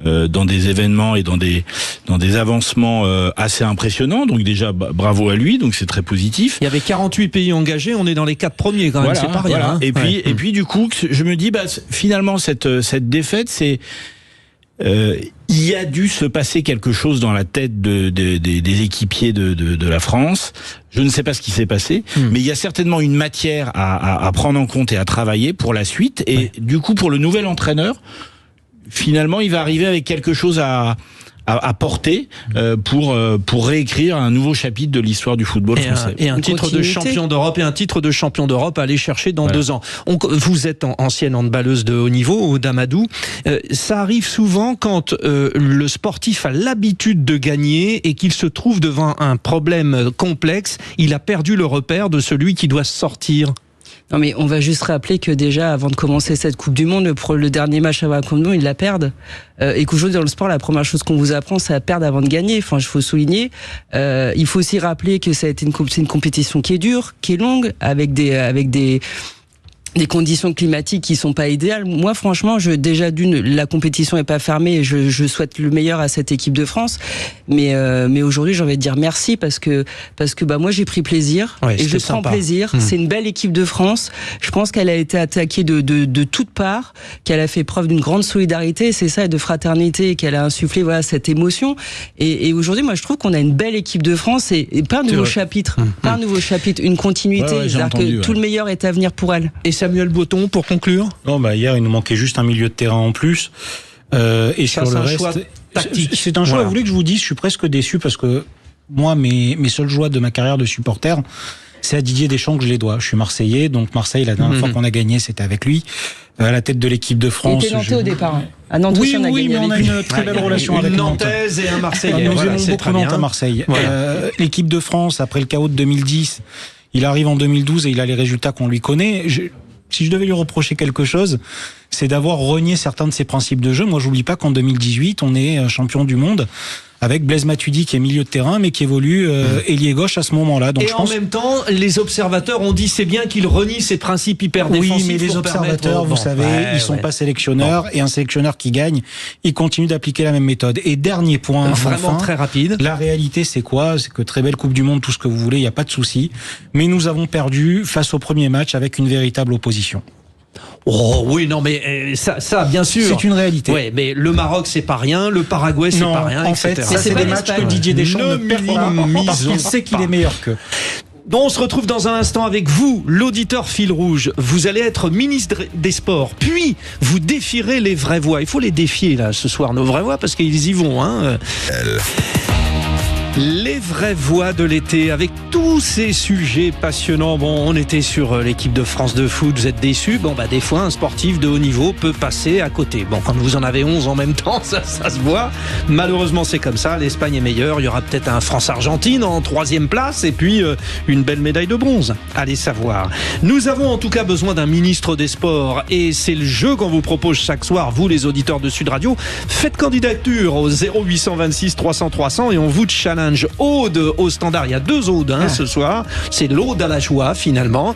[SPEAKER 5] dans des événements et dans des avancements assez impressionnants, donc déjà bravo à lui, donc c'est très positif.
[SPEAKER 2] Il y avait 48 pays engagés, on est dans les 4 premiers quand même, c'est pas rien.
[SPEAKER 5] Voilà. Et puis du coup, je me dis finalement cette défaite, c'est il a dû se passer quelque chose dans la tête des équipiers de la France. Je ne sais pas ce qui s'est passé, mais il y a certainement une matière à prendre en compte et à travailler pour la suite. Et du coup, pour le nouvel entraîneur, finalement, il va arriver avec quelque chose à porter pour réécrire un nouveau chapitre de l'histoire du football français.
[SPEAKER 2] Et un titre de champion d'Europe à aller chercher dans 2 ans. Vous êtes ancienne handballeuse de haut niveau, Oda Amadou. Ça arrive souvent quand le sportif a l'habitude de gagner et qu'il se trouve devant un problème complexe. Il a perdu le repère de celui qui doit sortir.
[SPEAKER 12] Non, mais on va juste rappeler que déjà, avant de commencer cette Coupe du Monde, le dernier match avant la Coupe du Monde, ils la perdent. Et qu'aujourd'hui, dans le sport, la première chose qu'on vous apprend, c'est à perdre avant de gagner. Enfin, il faut souligner. Il faut aussi rappeler que c'est une compétition qui est dure, qui est longue, avec des des conditions climatiques qui sont pas idéales. Moi, franchement, déjà la compétition est pas fermée et je souhaite le meilleur à cette équipe de France. Mais aujourd'hui, j'ai envie de dire merci parce que moi, j'ai pris plaisir et je prends plaisir. C'est une belle équipe de France. Je pense qu'elle a été attaquée de toutes parts, qu'elle a fait preuve d'une grande solidarité, c'est ça, et de fraternité, qu'elle a insufflé, cette émotion. Et aujourd'hui, moi, je trouve qu'on a une belle équipe de France et pas un nouveau chapitre, une continuité. C'est-à-dire que tout le meilleur est à venir pour elle.
[SPEAKER 2] Et Samuel Botton, pour conclure.
[SPEAKER 4] Hier, il nous manquait juste un milieu de terrain en plus. Et
[SPEAKER 2] ça,
[SPEAKER 4] sur le reste,
[SPEAKER 2] choix tactique.
[SPEAKER 4] C'est un choix. Vous voulez que je vous dise, je suis presque déçu parce que moi, mes seules joies de ma carrière de supporter, c'est à Didier Deschamps que je les dois. Je suis Marseillais, donc Marseille, la dernière fois qu'on a gagné, c'était avec lui. À la tête de l'équipe de France.
[SPEAKER 12] Il était nantais au départ. À Nantes,
[SPEAKER 4] oui,
[SPEAKER 12] on a gagné
[SPEAKER 4] mais on a une très belle relation avec Nantes.
[SPEAKER 2] Une Nantaise et un Marseillais.
[SPEAKER 4] Nous aimons beaucoup Nantes à Marseille. L'équipe de France, après le chaos de 2010, il arrive en 2012 et il a les résultats qu'on lui connaît. Si je devais lui reprocher quelque chose, c'est d'avoir renié certains de ses principes de jeu. Moi, j'oublie pas qu'en 2018, on est champion du monde avec Blaise Matuidi qui est milieu de terrain, mais qui évolue ailier gauche à ce moment-là. Donc,
[SPEAKER 2] en même temps, les observateurs ont dit c'est bien qu'il renie ses principes hyper défensifs.
[SPEAKER 4] Oui, mais les observateurs, vous savez, ils sont pas sélectionneurs, et un sélectionneur qui gagne, il continue d'appliquer la même méthode. Et dernier point,
[SPEAKER 2] vraiment très rapide.
[SPEAKER 4] La réalité, c'est quoi? C'est que très belle Coupe du Monde, tout ce que vous voulez, il n'y a pas de souci. Mais nous avons perdu face au premier match avec une véritable opposition.
[SPEAKER 2] Oh oui, non, mais ça bien sûr.
[SPEAKER 4] C'est une réalité.
[SPEAKER 2] Oui, mais le Maroc, c'est pas rien, le Paraguay, c'est pas rien,
[SPEAKER 4] en
[SPEAKER 2] etc.
[SPEAKER 4] fait, ça, c'est des matchs que Didier Deschamps ne perd pas parce qu'il sait qu'il est meilleur qu'eux.
[SPEAKER 2] Donc on se retrouve dans un instant avec vous, l'auditeur fil rouge. Vous allez être ministre des Sports, puis vous défierez les vraies voix. Il faut les défier là ce soir, nos vraies voix, parce qu'ils y vont. Les vraies voix de l'été, avec tous ces sujets passionnants. Bon, on était sur l'équipe de France de foot, vous êtes déçus. Bon, des fois, un sportif de haut niveau peut passer à côté. Bon, quand vous en avez 11 en même temps, ça se voit. Malheureusement, c'est comme ça. L'Espagne est meilleure. Il y aura peut-être un France-Argentine en 3e place et puis une belle médaille de bronze. Allez savoir. Nous avons en tout cas besoin d'un ministre des Sports et c'est le jeu qu'on vous propose chaque soir, vous les auditeurs de Sud Radio. Faites candidature au 0826 300 300 et on vous challenge. Aude au standard, il y a 2 Audes ce soir, c'est l'Aude à la joie finalement.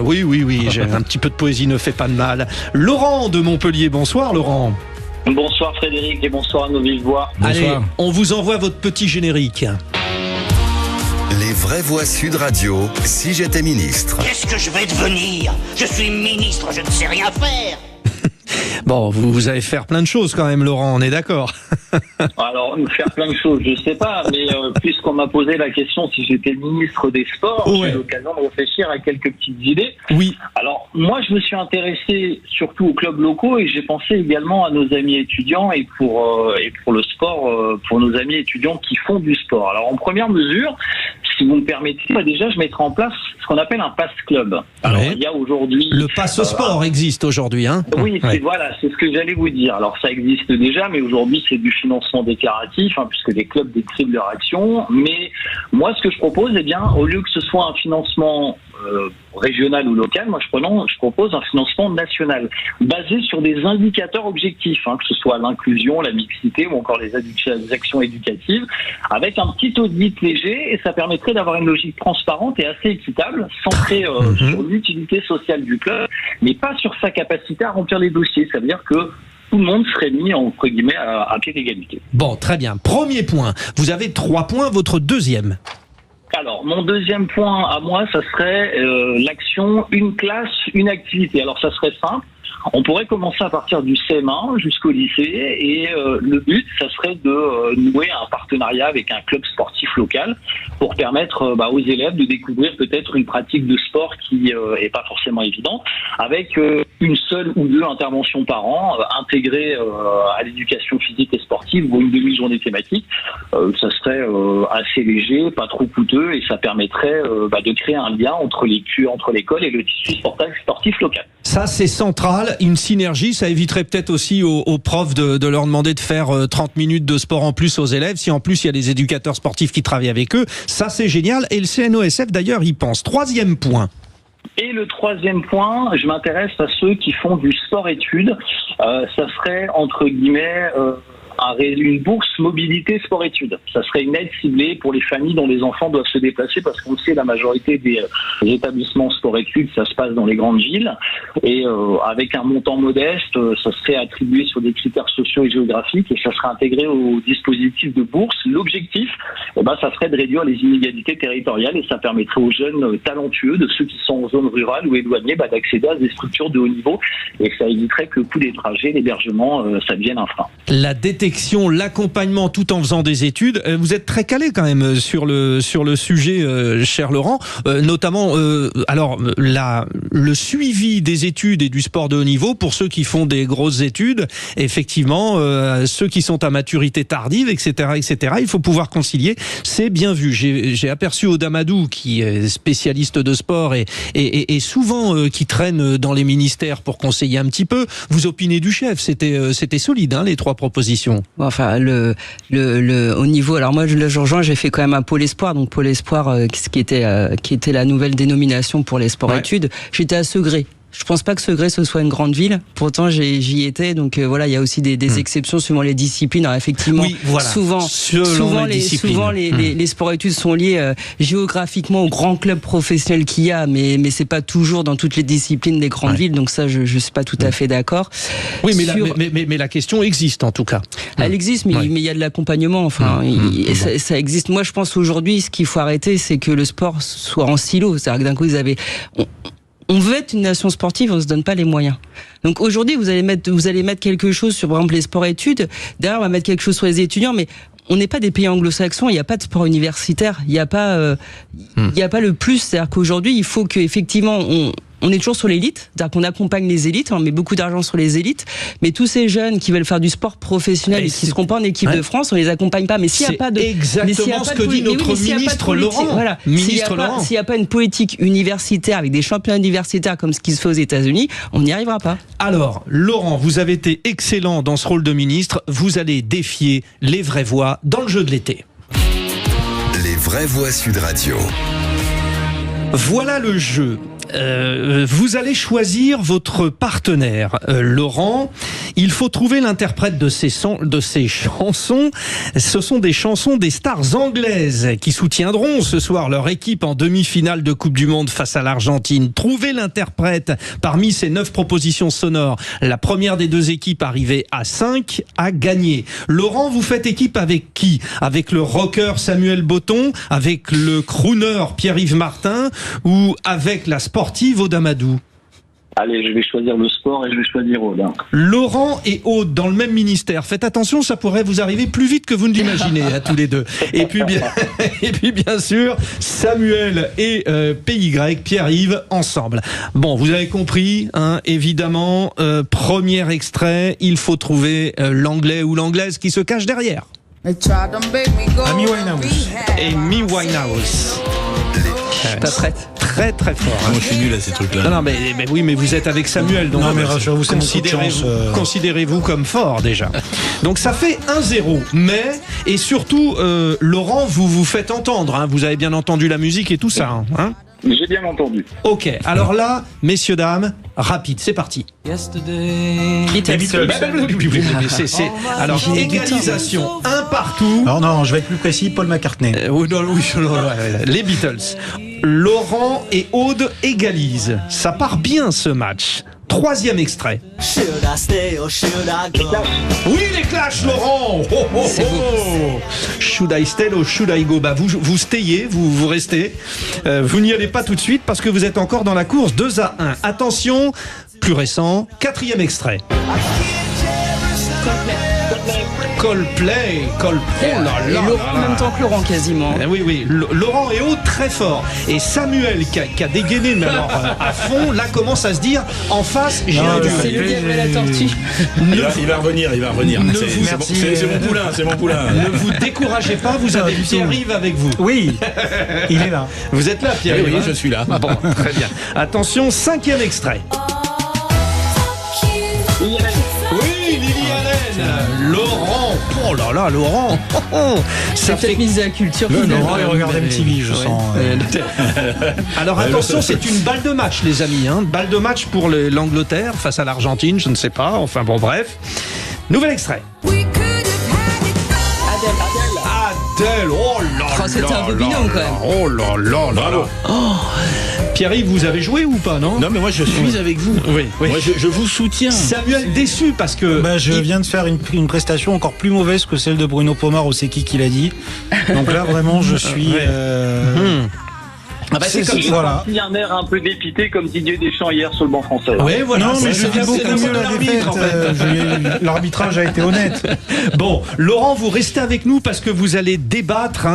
[SPEAKER 2] Oui, j'ai un petit peu de poésie ne fait pas de mal. Laurent de Montpellier, bonsoir Laurent.
[SPEAKER 15] Bonsoir Frédéric et bonsoir à nos vives voix.
[SPEAKER 2] Allez, on vous envoie votre petit générique.
[SPEAKER 1] Les vraies voix Sud Radio, si j'étais ministre.
[SPEAKER 16] Qu'est-ce que je vais devenir? Je suis ministre, je ne sais rien faire.
[SPEAKER 2] Bon, vous allez faire plein de choses quand même, Laurent, on est d'accord.
[SPEAKER 15] Alors, faire plein de choses, je sais pas, mais puisqu'on m'a posé la question si j'étais ministre des Sports, j'ai eu l'occasion de réfléchir à quelques petites idées.
[SPEAKER 2] Oui.
[SPEAKER 15] Alors, moi, je me suis intéressé surtout aux clubs locaux et j'ai pensé également à nos amis étudiants et pour le sport, pour nos amis étudiants qui font du sport. Alors, en première mesure, si vous me permettez, déjà, je mettrai en place ce qu'on appelle un pass club. Alors, il y a aujourd'hui...
[SPEAKER 2] Le pass sport existe aujourd'hui, hein?
[SPEAKER 15] Oui, c'est ce que j'allais vous dire. Alors, ça existe déjà, mais aujourd'hui, c'est du financement déclaratif, puisque les clubs décrivent leur action. Mais moi, ce que je propose, au lieu que ce soit un financement régional ou local, moi, je propose un financement national, basé sur des indicateurs objectifs, que ce soit l'inclusion, la mixité ou encore les actions éducatives, avec un petit audit léger, et ça permettrait d'avoir une logique transparente et assez équitable, centrée sur l'utilité sociale du club, mais pas sur sa capacité à remplir les dossiers. Ça veut dire que tout le monde serait mis, entre guillemets, à pied d'égalité.
[SPEAKER 2] Bon, très bien. Premier point. Vous avez 3 points. Votre deuxième?
[SPEAKER 15] Alors, mon deuxième point à moi, ça serait l'action une classe, une activité. Alors, ça serait simple. On pourrait commencer à partir du CM1 jusqu'au lycée et le but, ça serait de nouer un partenariat avec un club sportif local pour permettre aux élèves de découvrir peut-être une pratique de sport qui est pas forcément évidente, avec une seule ou 2 interventions par an intégrées à l'éducation physique et sportive ou une demi-journée thématique. Ça serait assez léger, pas trop coûteux et ça permettrait de créer un lien entre l'école et le tissu sportif local.
[SPEAKER 2] Ça, c'est central. Une synergie, ça éviterait peut-être aussi aux profs de leur demander de faire 30 minutes de sport en plus aux élèves. Si en plus, il y a des éducateurs sportifs qui travaillent avec eux, ça, c'est génial. Et le CNOSF, d'ailleurs, y pense. 3e point.
[SPEAKER 15] Et le 3e point, je m'intéresse à ceux qui font du sport-études. Ça serait, entre guillemets... une bourse mobilité sport-études. Ça serait une aide ciblée pour les familles dont les enfants doivent se déplacer, parce qu'on le sait, la majorité des établissements sport-études, ça se passe dans les grandes villes. Et avec un montant modeste, ça serait attribué sur des critères sociaux et géographiques, et ça serait intégré au dispositif de bourse. L'objectif, ça serait de réduire les inégalités territoriales, et ça permettrait aux jeunes talentueux, de ceux qui sont en zone rurale ou éloignés, d'accéder à des structures de haut niveau, et ça éviterait que le coût des trajets, l'hébergement, ça devienne un frein.
[SPEAKER 2] La détection, l'accompagnement tout en faisant des études, vous êtes très calé quand même sur le sujet, cher Laurent, notamment le suivi des études et du sport de haut niveau pour ceux qui font des grosses études, effectivement, ceux qui sont à maturité tardive, etc., il faut pouvoir concilier, c'est bien vu. J'ai aperçu Aude Amadou, qui est spécialiste de sport et souvent qui traîne dans les ministères pour conseiller un petit peu. Vous opinez du chef, c'était solide, hein, les 3 propositions.
[SPEAKER 12] Enfin, au niveau, alors moi, je rejoins, j'ai fait quand même un pôle espoir, donc pôle espoir, qui était la nouvelle dénomination pour les sports-études. J'étais à Segré. Je pense pas que Segré ce soit une grande ville. Pourtant, j'y étais. Donc voilà, il y a aussi des exceptions suivant les disciplines. Alors, effectivement,
[SPEAKER 2] oui, voilà.
[SPEAKER 12] souvent les sports-études sont liés géographiquement aux grands clubs professionnels qu'il y a, mais c'est pas toujours dans toutes les disciplines des grandes villes. Donc ça, je suis pas tout à fait d'accord.
[SPEAKER 2] Oui, mais la question existe en tout cas.
[SPEAKER 12] Elle existe, mais il y a de l'accompagnement. Enfin, ça existe. Moi, je pense aujourd'hui, ce qu'il faut arrêter, c'est que le sport soit en silo. C'est-à-dire que d'un coup, on veut être une nation sportive, on se donne pas les moyens. Donc aujourd'hui, vous allez mettre quelque chose sur, par exemple, les sports-études. Derrière, on va mettre quelque chose sur les étudiants, mais on n'est pas des pays anglo-saxons, il n'y a pas de sport universitaire, il n'y a pas le plus. C'est-à-dire qu'aujourd'hui, il faut qu'effectivement, on est toujours sur l'élite, c'est-à-dire qu'on accompagne les élites, on met beaucoup d'argent sur les élites, mais tous ces jeunes qui veulent faire du sport professionnel et qui ne seront pas en équipe de France, on les accompagne pas. Mais s'il n'y a pas de,
[SPEAKER 2] exactement ce que dit notre ministre Laurent.
[SPEAKER 12] Voilà. S'il n'y a pas une politique universitaire avec des championnats universitaires comme ce qui se fait aux États-Unis, on n'y arrivera pas.
[SPEAKER 2] Alors, Laurent, vous avez été excellent dans ce rôle de ministre. Vous allez défier les vraies voix dans le jeu de l'été.
[SPEAKER 1] Les vraies voix Sud Radio.
[SPEAKER 2] Voilà le jeu. Vous allez choisir votre partenaire. Laurent, il faut trouver l'interprète de ces chansons. Ce sont des chansons des stars anglaises qui soutiendront ce soir leur équipe en demi-finale de Coupe du Monde face à l'Argentine. Trouvez l'interprète parmi ces 9 propositions sonores. La première des 2 équipes arrivée à 5 a gagné. Laurent, vous faites équipe avec qui? Avec le rocker Samuel Botton, avec le crooner Pierre-Yves Martin ou avec la sportive Aude Amadou?
[SPEAKER 15] Allez, je vais choisir le sport et je vais choisir Aude.
[SPEAKER 2] Laurent et Aude dans le même ministère. Faites attention, ça pourrait vous arriver plus vite que vous ne l'imaginez, à tous les deux. Et puis bien sûr, Samuel et PY, Pierre-Yves, ensemble. Bon, vous avez compris, hein, évidemment, premier extrait, il faut trouver l'anglais ou l'anglaise qui se cache derrière.
[SPEAKER 4] Amy Winehouse.
[SPEAKER 2] Amy Winehouse.
[SPEAKER 12] Je suis pas prête.
[SPEAKER 2] Très très fort.
[SPEAKER 5] Moi je suis nul à ces trucs-là.
[SPEAKER 2] Non, mais oui, mais vous êtes avec Samuel, donc considérez-vous comme fort déjà. Donc ça fait 1-0, et surtout Laurent, vous faites entendre, hein, vous avez bien entendu la musique et tout ça, hein.
[SPEAKER 15] J'ai bien entendu.
[SPEAKER 2] Ok, alors là, messieurs, dames, rapide, c'est parti. Alors, égalisation, un partout.
[SPEAKER 4] Non, je vais être plus précis, Paul McCartney.
[SPEAKER 2] Les Beatles. Laurent et Aude égalisent. Ça part bien ce match. 3e extrait. Oui, les Clash, Laurent. Should I stay or should I go? Vous stayez, vous restez. Vous n'y allez pas tout de suite parce que vous êtes encore dans la course 2-1. Attention, plus récent, 4e extrait. Coldplay. Oh là là.
[SPEAKER 12] Et Laurent en même temps que Laurent quasiment.
[SPEAKER 2] Oui. Laurent et Aude très fort. Et Samuel qui a dégainé mais alors à fond, là commence à se dire en face, j'ai un duel.
[SPEAKER 12] C'est le diable et la tortue.
[SPEAKER 5] Il va revenir. C'est mon poulain.
[SPEAKER 2] Ne vous découragez pas, vous avez Pierre-Yves avec vous.
[SPEAKER 4] Oui, il est là.
[SPEAKER 2] Vous êtes là, Pierre-Yves?
[SPEAKER 5] Oui, je suis là.
[SPEAKER 2] Bon, très bien. Attention, 5e extrait. Oui, Lily Allen. Laurent. Oh là là, Laurent.
[SPEAKER 12] Ça fait mise à la culture.
[SPEAKER 4] Laurent, il regarde MTV, je sens.
[SPEAKER 2] Alors attention, c'est une balle de match, les amis. Balle de match pour l'Angleterre face à l'Argentine, je ne sais pas. Enfin bon, bref. Nouvel extrait. Adèle, oh là là.
[SPEAKER 12] C'était un beau binôme quand même.
[SPEAKER 5] Oh là là, bravo.
[SPEAKER 2] Pierre-Yves, vous avez joué ou pas, non?
[SPEAKER 5] Non, mais moi je suis avec vous.
[SPEAKER 2] Oui, oui.
[SPEAKER 5] Moi je vous soutiens.
[SPEAKER 2] Samuel déçu parce que
[SPEAKER 4] je viens de faire une prestation encore plus mauvaise que celle de Bruno Pomar au C'est qui l'a dit. Donc là vraiment je suis.
[SPEAKER 15] C'est comme ça. Il y a un air un peu dépité comme Didier Deschamps hier sur le banc français.
[SPEAKER 2] Oui, voilà.
[SPEAKER 4] Non, mais je dis beaucoup mieux la défaite. En fait. L'arbitrage a été honnête.
[SPEAKER 2] Bon, Laurent, vous restez avec nous parce que vous allez débattre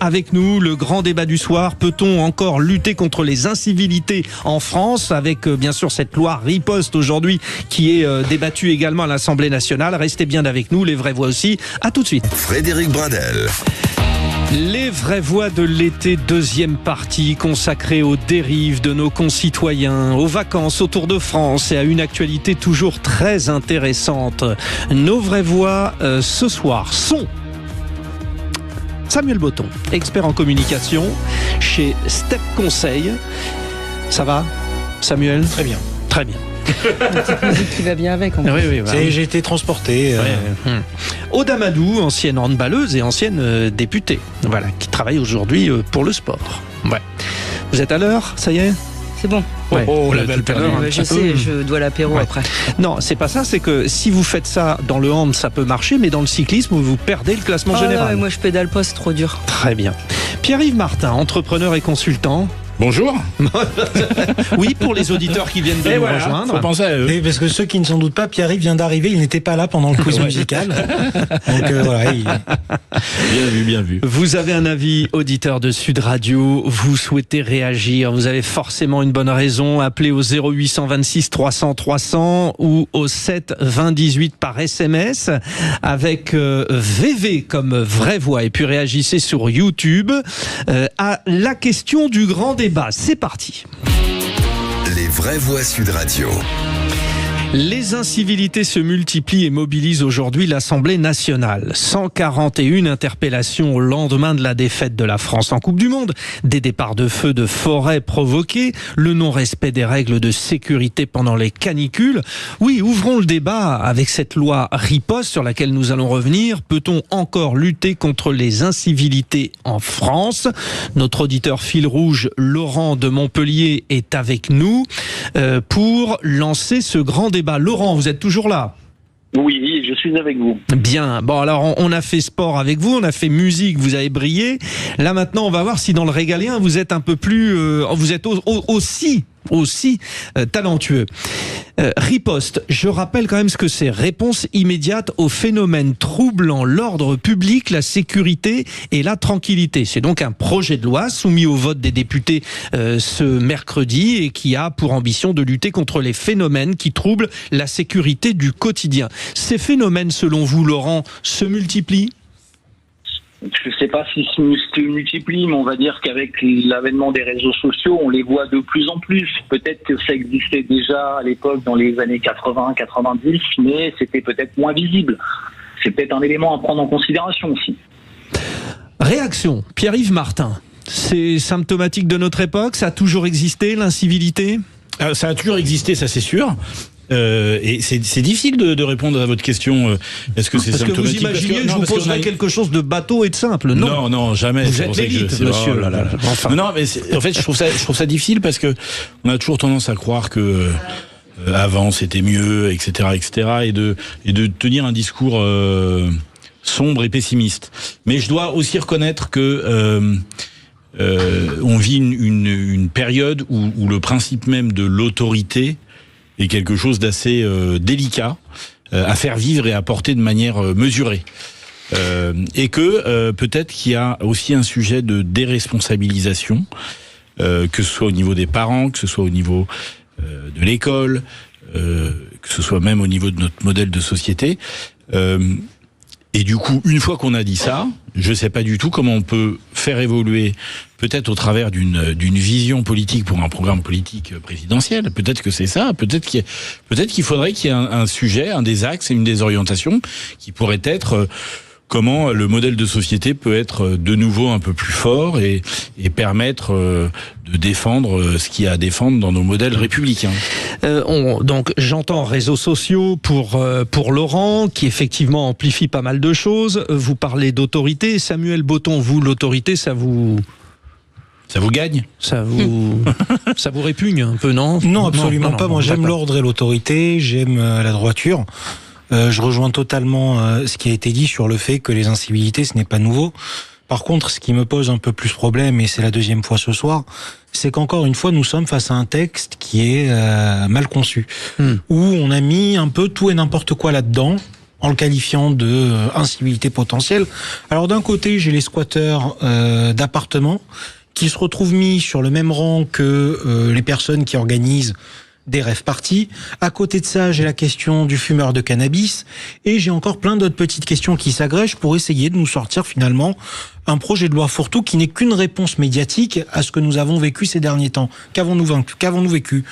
[SPEAKER 2] avec nous le grand débat du soir. Peut-on encore lutter contre les incivilités en France avec bien sûr cette loi riposte aujourd'hui qui est débattue également à l'Assemblée nationale. Restez bien avec nous, les vraies voix aussi. À tout de suite.
[SPEAKER 1] Frédéric Bradel.
[SPEAKER 2] Les vraies voix de l'été, deuxième partie consacrée aux dérives de nos concitoyens, aux vacances autour de France et à une actualité toujours très intéressante. Nos vraies voix ce soir sont Samuel Botton, expert en communication chez Step Conseil. Ça va, Samuel?
[SPEAKER 4] Très bien.
[SPEAKER 2] Très bien.
[SPEAKER 12] Une petite musique qui va bien avec. En
[SPEAKER 2] oui, oui, bah,
[SPEAKER 4] j'ai été transporté.
[SPEAKER 2] Aude Amadou, ancienne handballeuse et ancienne députée, voilà, qui travaille aujourd'hui pour le sport. Ouais. Vous êtes à l'heure, ça y est?
[SPEAKER 12] C'est bon.
[SPEAKER 2] Ouais.
[SPEAKER 5] Oh, la belle période.
[SPEAKER 12] Je sais, je dois l'apéro après.
[SPEAKER 2] Non, c'est pas ça, c'est que si vous faites ça dans le hand, ça peut marcher, mais dans le cyclisme, vous perdez le classement général.
[SPEAKER 12] Ouais, moi je pédale pas, c'est trop dur.
[SPEAKER 2] Très bien. Pierre-Yves Martin, entrepreneur et consultant.
[SPEAKER 5] Bonjour.
[SPEAKER 2] Oui, pour les auditeurs qui viennent de nous rejoindre.
[SPEAKER 5] Faut penser à eux.
[SPEAKER 4] Et parce que ceux qui ne s'en doutent pas, Pierre-Yves vient d'arriver, il n'était pas là pendant le quiz musical. Donc voilà.
[SPEAKER 5] Bien vu.
[SPEAKER 2] Vous avez un avis, auditeur de Sud Radio, vous souhaitez réagir, vous avez forcément une bonne raison, appelez au 0826 300 300 ou au 7 20 18 par SMS avec VV comme vraie voix et puis réagissez sur YouTube à la question du grand débat. C'est parti.
[SPEAKER 1] Les vraies voix Sud Radio.
[SPEAKER 2] Les incivilités se multiplient et mobilisent aujourd'hui l'Assemblée nationale. 141 interpellations au lendemain de la défaite de la France en Coupe du Monde, des départs de feu de forêt provoqués, le non-respect des règles de sécurité pendant les canicules. Oui, ouvrons le débat avec cette loi riposte sur laquelle nous allons revenir. Peut-on encore lutter contre les incivilités en France? Notre auditeur fil rouge, Laurent de Montpellier, est avec nous pour lancer ce grand débat. Laurent, vous êtes toujours là?
[SPEAKER 15] Oui, je suis avec vous.
[SPEAKER 2] Bien. Bon, alors on a fait sport avec vous, on a fait musique, vous avez brillé. Là maintenant, on va voir si dans le régalien, vous êtes un peu plus... vous êtes aussi talentueux. Riposte, je rappelle quand même ce que c'est. Réponse immédiate aux phénomènes troublant l'ordre public, la sécurité et la tranquillité. C'est donc un projet de loi soumis au vote des députés ce mercredi et qui a pour ambition de lutter contre les phénomènes qui troublent la sécurité du quotidien. Ces phénomènes, selon vous, Laurent, se multiplient ?
[SPEAKER 15] Je ne sais pas si se multiplie, mais on va dire qu'avec l'avènement des réseaux sociaux, on les voit de plus en plus. Peut-être que ça existait déjà à l'époque dans les années 80-90, mais c'était peut-être moins visible. C'est peut-être un élément à prendre en considération aussi.
[SPEAKER 2] Réaction, Pierre-Yves Martin. C'est symptomatique de notre époque? Ça a toujours existé, l'incivilité?
[SPEAKER 5] Ça a toujours existé, ça c'est sûr. Et c'est difficile de répondre à votre question. Est-ce que c'est symptomatique?
[SPEAKER 2] Parce que vous imaginez, je vous poserais quelque chose de bateau et de simple.
[SPEAKER 5] Non, jamais.
[SPEAKER 2] Vous êtes l'élite, monsieur.
[SPEAKER 5] Oh là là. Enfin. Non, mais en fait, je trouve ça difficile parce que on a toujours tendance à croire que avant c'était mieux, etc., et de tenir un discours sombre et pessimiste. Mais je dois aussi reconnaître que on vit une période où le principe même de l'autorité est quelque chose d'assez délicat à faire vivre et à porter de manière mesurée. Et que peut-être qu'il y a aussi un sujet de déresponsabilisation, que ce soit au niveau des parents, que ce soit au niveau de l'école, que ce soit même au niveau de notre modèle de société. Et du coup, une fois qu'on a dit ça, je ne sais pas du tout comment on peut faire évoluer, peut-être au travers d'une vision politique pour un programme politique présidentiel. Peut-être que c'est ça. Peut-être qu'il faudrait qu'il y ait un sujet, un des axes et une des orientations qui pourrait être comment le modèle de société peut être de nouveau un peu plus fort et permettre de défendre ce qu'il y a à défendre dans nos modèles républicains.
[SPEAKER 2] Donc j'entends réseaux sociaux pour Laurent, qui effectivement amplifie pas mal de choses. Vous parlez d'autorité. Samuel Botton, vous, l'autorité, ça vous
[SPEAKER 5] gagne?
[SPEAKER 2] Ça vous répugne un peu, non?
[SPEAKER 4] Non, absolument pas. Moi, j'aime l'ordre et l'autorité, j'aime la droiture. Je rejoins totalement ce qui a été dit sur le fait que les incivilités, ce n'est pas nouveau. Par contre, ce qui me pose un peu plus problème, et c'est la deuxième fois ce soir, c'est qu'encore une fois, nous sommes face à un texte qui est mal conçu, où on a mis un peu tout et n'importe quoi là-dedans, en le qualifiant de incivilité potentielle. Alors d'un côté, j'ai les squatteurs d'appartements qui se retrouvent mis sur le même rang que les personnes qui organisent des rave parties. À côté de ça, j'ai la question du fumeur de cannabis et j'ai encore plein d'autres petites questions qui s'agrègent pour essayer de nous sortir finalement un projet de loi fourre-tout qui n'est qu'une réponse médiatique à ce que nous avons vécu ces derniers temps. Qu'avons-nous vécu?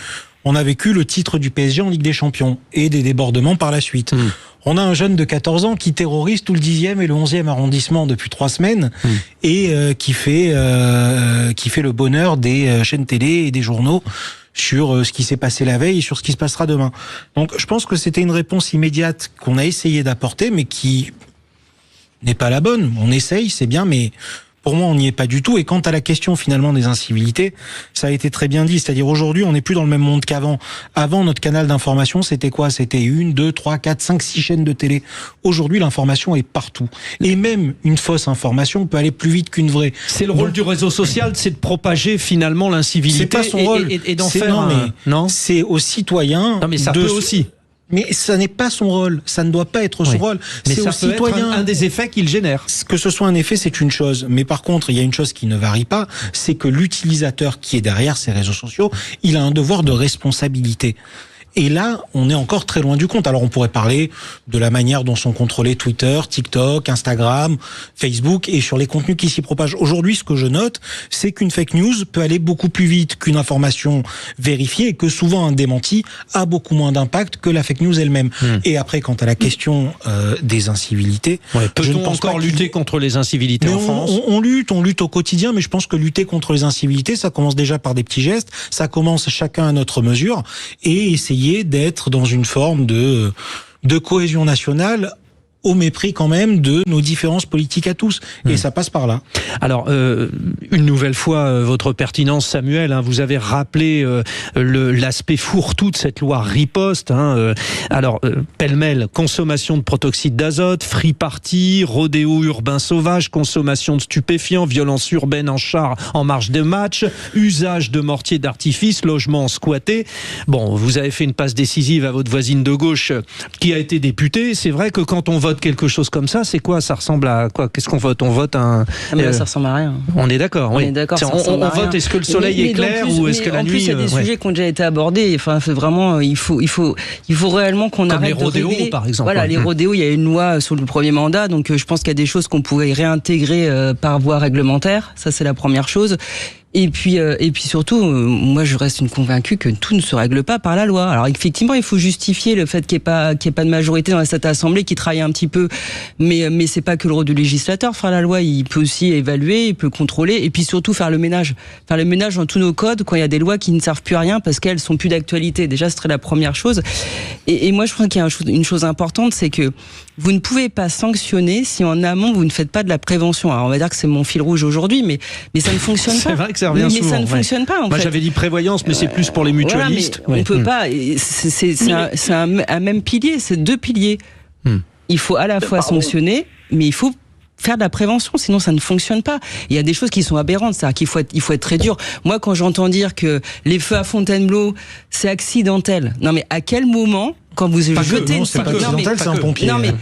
[SPEAKER 4] On a vécu le titre du PSG en Ligue des Champions et des débordements par la suite. On a un jeune de 14 ans qui terrorise tout le 10e et le 11e arrondissement depuis 3 semaines et qui fait le bonheur des chaînes télé et des journaux sur ce qui s'est passé la veille et sur ce qui se passera demain. Donc je pense que c'était une réponse immédiate qu'on a essayé d'apporter, mais qui n'est pas la bonne. On essaye, c'est bien, mais pour moi, on n'y est pas du tout. Et quant à la question finalement des incivilités, ça a été très bien dit. C'est-à-dire aujourd'hui, on n'est plus dans le même monde qu'avant. Avant, notre canal d'information, c'était quoi? C'était 1, 2, 3, 4, 5, 6 chaînes de télé. Aujourd'hui, l'information est partout. Et même une fausse information peut aller plus vite qu'une vraie.
[SPEAKER 2] C'est le rôle du réseau social, c'est de propager finalement l'incivilité.
[SPEAKER 4] C'est pas son rôle.
[SPEAKER 2] Et d'en faire
[SPEAKER 4] non, c'est aux citoyens.
[SPEAKER 2] Non, mais ça peut aussi.
[SPEAKER 4] Mais ça n'est pas son rôle, ça ne doit pas être son rôle.
[SPEAKER 2] Mais
[SPEAKER 4] c'est
[SPEAKER 2] ça
[SPEAKER 4] aux
[SPEAKER 2] peut
[SPEAKER 4] citoyens.
[SPEAKER 2] être un des effets qu'il génère.
[SPEAKER 4] Que ce soit un effet, c'est une chose. Mais par contre, il y a une chose qui ne varie pas, c'est que l'utilisateur qui est derrière ces réseaux sociaux, il a un devoir de responsabilité. Et là, on est encore très loin du compte. Alors on pourrait parler de la manière dont sont contrôlés Twitter, TikTok, Instagram, Facebook et sur les contenus qui s'y propagent. Aujourd'hui, ce que je note, c'est qu'une fake news peut aller beaucoup plus vite qu'une information vérifiée et que souvent un démenti a beaucoup moins d'impact que la fake news elle-même. Et après, quant à la question des incivilités...
[SPEAKER 2] Peut-on encore lutter contre les incivilités en France?
[SPEAKER 4] On lutte au quotidien, mais je pense que lutter contre les incivilités, ça commence déjà par des petits gestes, ça commence chacun à notre mesure, et essayer d'être dans une forme de cohésion nationale au mépris quand même de nos différences politiques à tous. Et ça passe par là.
[SPEAKER 2] Alors, une nouvelle fois, votre pertinence, Samuel, vous avez rappelé l'aspect fourre-tout de cette loi riposte. Alors, pêle-mêle, consommation de protoxyde d'azote, free party, rodéo urbain sauvage, consommation de stupéfiants, violence urbaine en char en marge de match, usage de mortiers d'artifice, logement squatté. Bon, vous avez fait une passe décisive à votre voisine de gauche qui a été députée. C'est vrai que quand on vote quelque chose comme ça, c'est quoi? Ça ressemble à quoi? Qu'est-ce qu'on vote? On vote un...
[SPEAKER 12] mais là, ça ressemble à rien.
[SPEAKER 2] On est d'accord, oui.
[SPEAKER 12] On est d'accord, ça
[SPEAKER 2] on
[SPEAKER 12] ressemble à rien.
[SPEAKER 2] vote, est-ce que le soleil est clair ou est-ce que la nuit...
[SPEAKER 12] En plus, il y a des sujets qui ont déjà été abordés. Enfin, c'est vraiment, il faut réellement qu'on arrête de révéler.
[SPEAKER 2] Comme les rodéos, par exemple.
[SPEAKER 12] Voilà, les rodéos, il y a une loi sur le premier mandat, donc je pense qu'il y a des choses qu'on pourrait réintégrer par voie réglementaire. Ça, c'est la première chose. Et puis surtout, moi je reste une convaincue que tout ne se règle pas par la loi. Alors effectivement, il faut justifier le fait qu'il n'y ait pas de majorité dans cette assemblée qui travaille un petit peu, mais c'est pas que le rôle du législateur faire la loi. Il peut aussi évaluer, il peut contrôler, et puis surtout faire le ménage dans tous nos codes quand il y a des lois qui ne servent plus à rien parce qu'elles sont plus d'actualité. Déjà, ce serait la première chose. Et moi, je crois qu'il y a une chose importante, c'est que vous ne pouvez pas sanctionner si en amont vous ne faites pas de la prévention. Alors on va dire que c'est mon fil rouge aujourd'hui, mais ça ne fonctionne pas.
[SPEAKER 2] C'est vrai que ça revient souvent.
[SPEAKER 12] Mais ça ne fonctionne pas.
[SPEAKER 2] Moi j'avais dit prévoyance, mais c'est plus pour les mutualistes.
[SPEAKER 12] Voilà, mais on peut pas. C'est un même pilier, c'est 2 piliers. Il faut à la fois sanctionner, mais il faut faire de la prévention, sinon ça ne fonctionne pas. Il y a des choses qui sont aberrantes, c'est-à-dire qu'il faut être très dur. Moi, quand j'entends dire que les feux à Fontainebleau, c'est accidentel, non mais à quel moment, quand vous jetez
[SPEAKER 4] c'est pas accidentel, c'est un pompier.
[SPEAKER 12] Non mais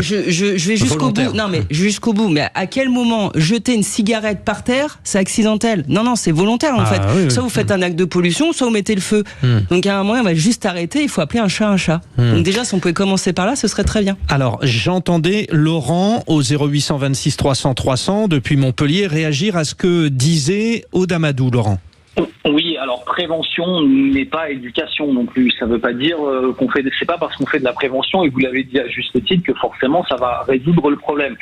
[SPEAKER 12] je vais jusqu'au bout. Non mais jusqu'au bout. Mais à quel moment jeter une cigarette par terre, c'est accidentel? Non, c'est volontaire en fait. Oui, soit vous faites un acte de pollution, soit vous mettez le feu. Donc à un moment, on va juste arrêter. Il faut appeler un chat un chat. Donc déjà, si on pouvait commencer par là, ce serait très bien.
[SPEAKER 2] Alors j'entendais Laurent au 0826 300 300 depuis Montpellier réagir à ce que disait Aude Amadou, Laurent.
[SPEAKER 15] Oui, alors prévention n'est pas éducation non plus. Ça veut pas dire qu'on fait, c'est pas parce qu'on fait de la prévention, et vous l'avez dit à juste titre, que forcément ça va résoudre le problème.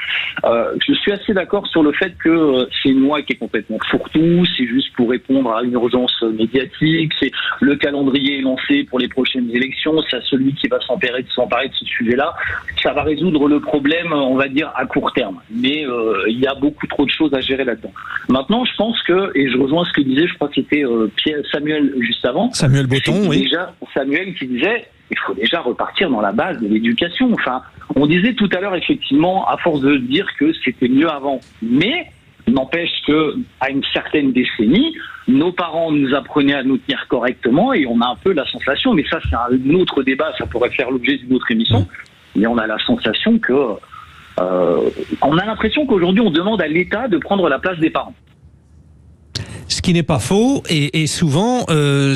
[SPEAKER 15] Je suis assez d'accord sur le fait que c'est une loi qui est complètement fourre-tout, c'est juste pour répondre à une urgence médiatique, c'est le calendrier est lancé pour les prochaines élections, c'est à celui qui va s'emparer de ce sujet-là. Ça va résoudre le problème, on va dire, à court terme. Mais il y a beaucoup trop de choses à gérer là-dedans. Maintenant, je pense que, et je rejoins ce que disait, je crois que c'était Samuel juste avant.
[SPEAKER 2] Samuel Boton, oui.
[SPEAKER 15] Déjà, Samuel qui disait, il faut déjà repartir dans la base de l'éducation. Enfin, on disait tout à l'heure, effectivement, à force de dire que c'était mieux avant. Mais, n'empêche que, à une certaine décennie, nos parents nous apprenaient à nous tenir correctement, et on a un peu la sensation, mais ça c'est un autre débat, ça pourrait faire l'objet d'une autre émission, mais on a la sensation que, on a l'impression qu'aujourd'hui on demande à l'État de prendre la place des parents.
[SPEAKER 2] Ce qui n'est pas faux, et souvent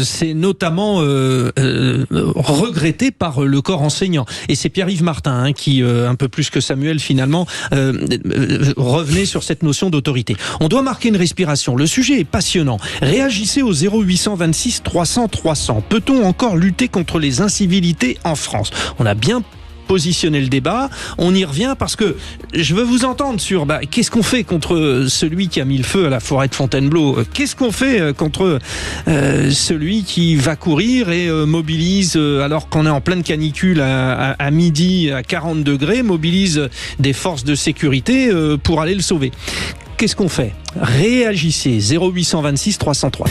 [SPEAKER 2] c'est notamment regretté par le corps enseignant. Et c'est Pierre-Yves Martin qui, un peu plus que Samuel finalement, revenait sur cette notion d'autorité. On doit marquer une respiration. Le sujet est passionnant. Réagissez au 0826 300 300. Peut-on encore lutter contre les incivilités en France ? On a bien positionner le débat, on y revient parce que je veux vous entendre sur qu'est-ce qu'on fait contre celui qui a mis le feu à la forêt de Fontainebleau, qu'est-ce qu'on fait contre celui qui va courir et mobilise, alors qu'on est en pleine canicule à midi à 40 degrés, mobilise des forces de sécurité pour aller le sauver. Qu'est-ce qu'on fait ? Réagissez, 0826 303.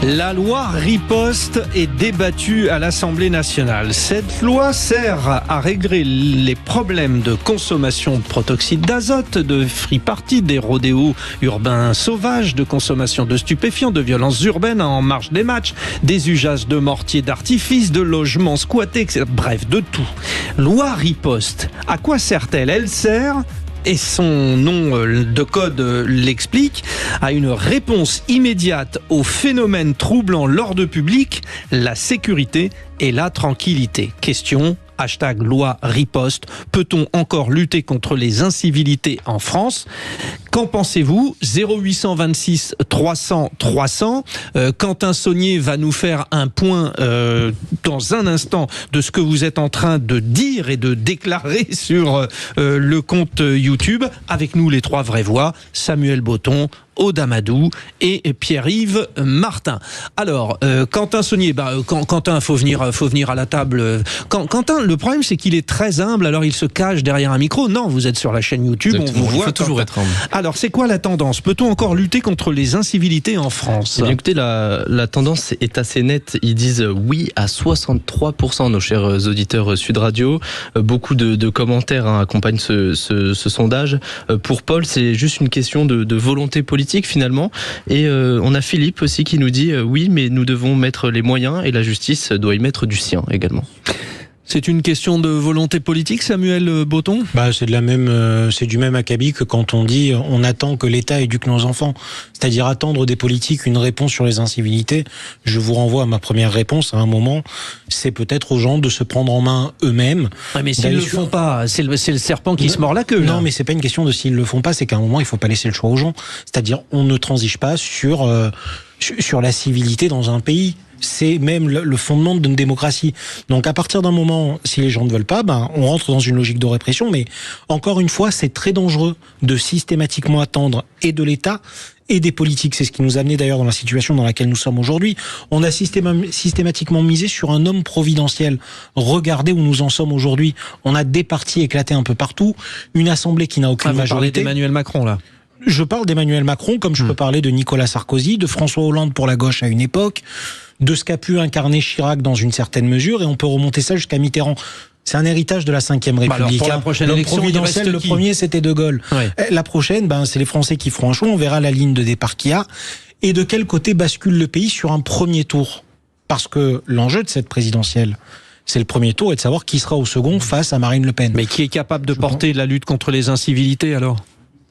[SPEAKER 2] La loi riposte est débattue à l'Assemblée nationale. Cette loi sert à régler les problèmes de consommation de protoxyde d'azote, de free party, des rodéos urbains sauvages, de consommation de stupéfiants, de violences urbaines en marge des matchs, des usages de mortiers d'artifice, de logements squattés, etc. Bref, de tout. Loi riposte. À quoi sert-elle ? Elle sert, et son nom de code l'explique, à une réponse immédiate aux phénomènes troublant l'ordre public, la sécurité et la tranquillité. Question, #loi riposte. Peut-on encore lutter contre les incivilités en France ? Qu'en pensez-vous ? 0826 300 300. Quentin Saunier va nous faire un point dans un instant de ce que vous êtes en train de dire et de déclarer sur le compte YouTube. Avec nous, les trois vraies voix, Samuel Boton, Aude Amadou et Pierre-Yves Martin. Alors, Quentin Saunier, Quentin, faut venir à la table. Quentin, le problème c'est qu'il est très humble, alors il se cache derrière un micro. Non, vous êtes sur la chaîne YouTube,
[SPEAKER 14] exactement.
[SPEAKER 2] On vous voit.
[SPEAKER 14] Il faut toujours être humble.
[SPEAKER 2] Alors, c'est quoi la tendance ? Peut-on encore lutter contre les incivilités en France ?
[SPEAKER 14] Eh bien, écoutez, la tendance est assez nette. Ils disent oui à 63%, nos chers auditeurs Sud Radio. Beaucoup de commentaires accompagnent ce sondage. Pour Paul, c'est juste une question de volonté politique finalement. Et on a Philippe aussi qui nous dit oui, mais nous devons mettre les moyens et la justice doit y mettre du sien également.
[SPEAKER 2] C'est une question de volonté politique, Samuel Boton ?
[SPEAKER 4] C'est du même acabit que quand on dit on attend que l'État éduque nos enfants. C'est-à-dire attendre des politiques une réponse sur les incivilités. Je vous renvoie à ma première réponse. À un moment, c'est peut-être aux gens de se prendre en main eux-mêmes.
[SPEAKER 2] Ouais, mais s'ils le font pas, c'est le serpent qui se mord la queue.
[SPEAKER 4] Non, mais c'est pas une question de s'ils le font pas, c'est qu'à un moment, il faut pas laisser le choix aux gens. C'est-à-dire, on ne transige pas sur la civilité dans un pays. C'est même le fondement d'une démocratie. Donc à partir d'un moment, si les gens ne veulent pas, on rentre dans une logique de répression. Mais encore une fois, c'est très dangereux de systématiquement attendre et de l'État et des politiques. C'est ce qui nous a amené d'ailleurs dans la situation dans laquelle nous sommes aujourd'hui. On a systématiquement misé sur un homme providentiel. Regardez où nous en sommes aujourd'hui. On a des partis éclatés un peu partout, une assemblée qui n'a aucune majorité.
[SPEAKER 2] Vous parlez d'Emmanuel Macron là.
[SPEAKER 4] Je parle d'Emmanuel Macron comme je peux parler de Nicolas Sarkozy, de François Hollande pour la gauche à une époque, de ce qu'a pu incarner Chirac dans une certaine mesure, et on peut remonter ça jusqu'à Mitterrand. C'est un héritage de la Ve République.
[SPEAKER 2] Alors pour la prochaine élection,
[SPEAKER 4] providentiel, le premier c'était De Gaulle. Ouais. La prochaine, c'est les Français qui feront un choix, on verra la ligne de départ qu'il y a, et de quel côté bascule le pays sur un premier tour. Parce que l'enjeu de cette présidentielle, c'est le premier tour, et de savoir qui sera au second face à Marine Le Pen.
[SPEAKER 2] Mais qui est capable de porter la lutte contre les incivilités alors ?